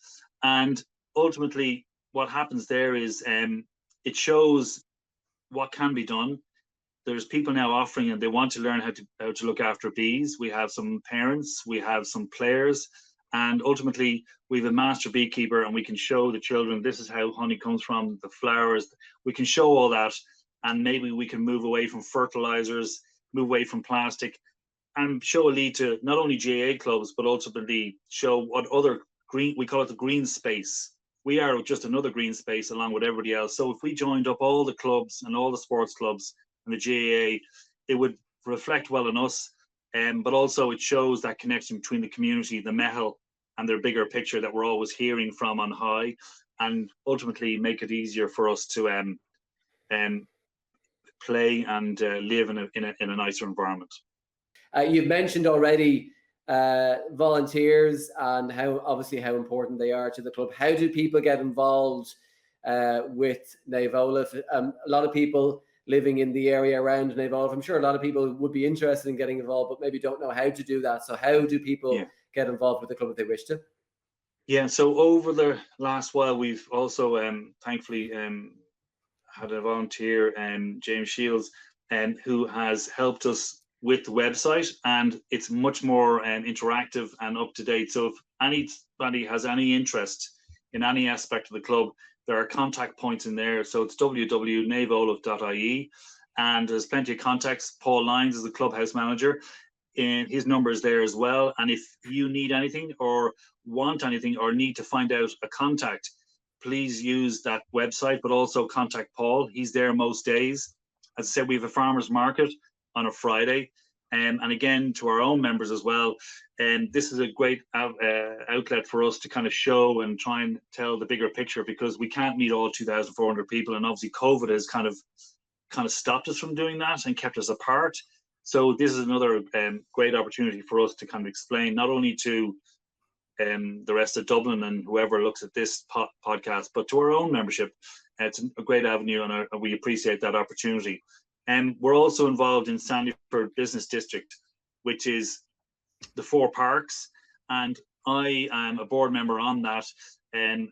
And ultimately what happens there is it shows what can be done. There's people now offering and they want to learn how to look after bees. We have some parents, we have some players, and ultimately we have a master beekeeper and we can show the children this is how honey comes from, the flowers. We can show all that and maybe we can move away from fertilizers, move away from plastic, and show a lead to not only GAA clubs, but ultimately show what other green, we call it the green space. We are just another green space along with everybody else. So if we joined up all the clubs and all the sports clubs and the GAA, it would reflect well on us. But also it shows that connection between the community, the Mecallig, and their bigger picture that we're always hearing from on high, and ultimately make it easier for us to play and live in a nicer environment. You've mentioned already volunteers and how important they are to the club. How do people get involved with Naomh Olaf? A lot of people living in the area around Naomh Olaf, I'm sure a lot of people would be interested in getting involved, but maybe don't know how to do that. So how do people get involved with the club if they wish to? Yeah, so over the last while, we've also thankfully had a volunteer, James Shields, who has helped us with the website, and it's much more interactive and up to date. So if anybody has any interest in any aspect of the club, there are contact points in there. So it's www.naomholaf.ie, and there's plenty of contacts. Paul Lyons is the clubhouse manager, and his number is there as well. And if you need anything or want anything or need to find out a contact, please use that website, but also contact Paul. He's there most days. As I said, we have a farmers market on a Friday. And again, to our own members as well. And this is a great outlet for us to kind of show and try and tell the bigger picture, because we can't meet all 2,400 people. And obviously COVID has kind of stopped us from doing that and kept us apart. So this is another great opportunity for us to kind of explain, not only to the rest of Dublin and whoever looks at this podcast, but to our own membership. It's a great avenue, and we appreciate that opportunity. And we're also involved in Sandyford Business District, which is the 4 parks, and I am a board member on that. And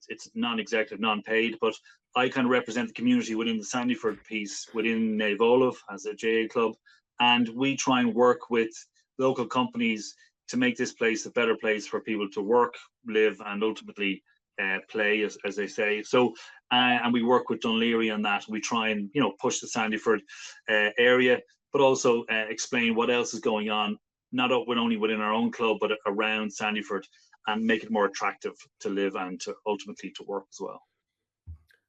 it's non-executive, non-paid, but I kind of represent the community within the Sandyford piece, within Naomh Olaf as a JA club, and we try and work with local companies to make this place a better place for people to work, live, and ultimately play, as they say. So, and we work with Dunleary on that. We try and push the Sandyford area, but also explain what else is going on, not only within our own club, but around Sandyford, and make it more attractive to live and to ultimately to work as well.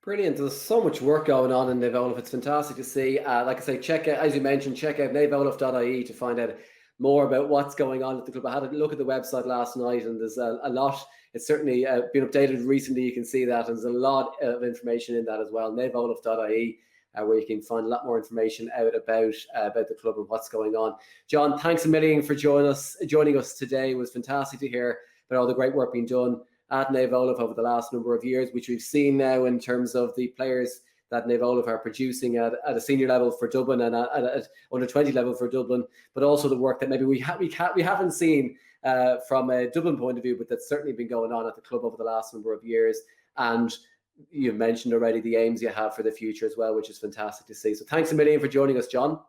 Brilliant. There's so much work going on in Naomh Olaf. It's fantastic to see. Like I say, check out, as you mentioned, check out naomholaf.ie to find out more about what's going on at the club. I had a look at the website last night, and there's a lot. It's certainly been updated recently. You can see that, and there's a lot of information in that as well. naomholaf.ie, where you can find a lot more information out about the club and what's going on. John, thanks a million for joining us today. It was fantastic to hear about all the great work being done at Naomh Olaf over the last number of years, which we've seen now in terms of the players that Naomh Olaf are producing at a senior level for Dublin and at under 20 level for Dublin, but also the work that maybe we haven't seen from a Dublin point of view, but that's certainly been going on at the club over the last number of years. And you've mentioned already the aims you have for the future as well, which is fantastic to see. So thanks a million for joining us, John.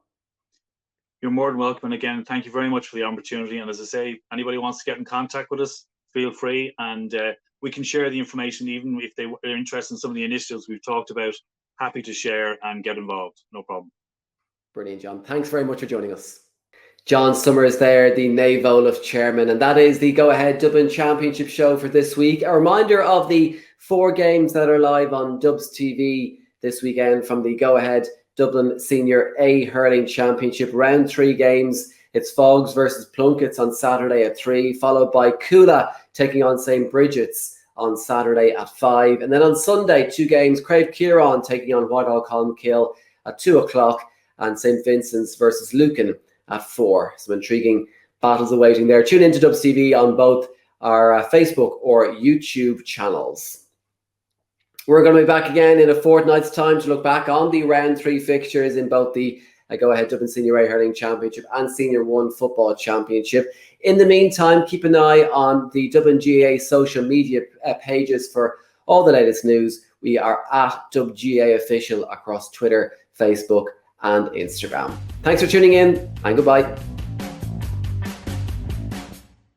You're more than welcome. And again, thank you very much for the opportunity. And as I say, anybody wants to get in contact with us, feel free, and we can share the information, even if they are interested in some of the initiatives we've talked about. Happy to share and get involved. No problem. Brilliant, John. Thanks very much for joining us. John Summers there, the Naomh Olaf chairman, and that is the Go Ahead Dublin Championship show for this week. A reminder of the 4 games that are live on DubsTV this weekend from the Go Ahead Dublin Senior A Hurling Championship. Round 3 games. It's Fogs versus Plunkets on Saturday at 3, followed by Coola taking on St. Bridget's on Saturday at 5. And then on Sunday, 2 games, Crave Kieran taking on Whitehall Colmkill at 2 o'clock, and St. Vincent's versus Lucan at 4. Some intriguing battles awaiting there. Tune into DubsTV on both our Facebook or YouTube channels. We're going to be back again in a fortnight's time to look back on the round 3 fixtures in both the Go Ahead Dublin Senior A Hurling Championship and Senior 1 Football Championship. In the meantime, keep an eye on the Dublin GAA social media pages for all the latest news. We are at DubGAA Official across Twitter, Facebook, and Instagram. Thanks for tuning in, and goodbye.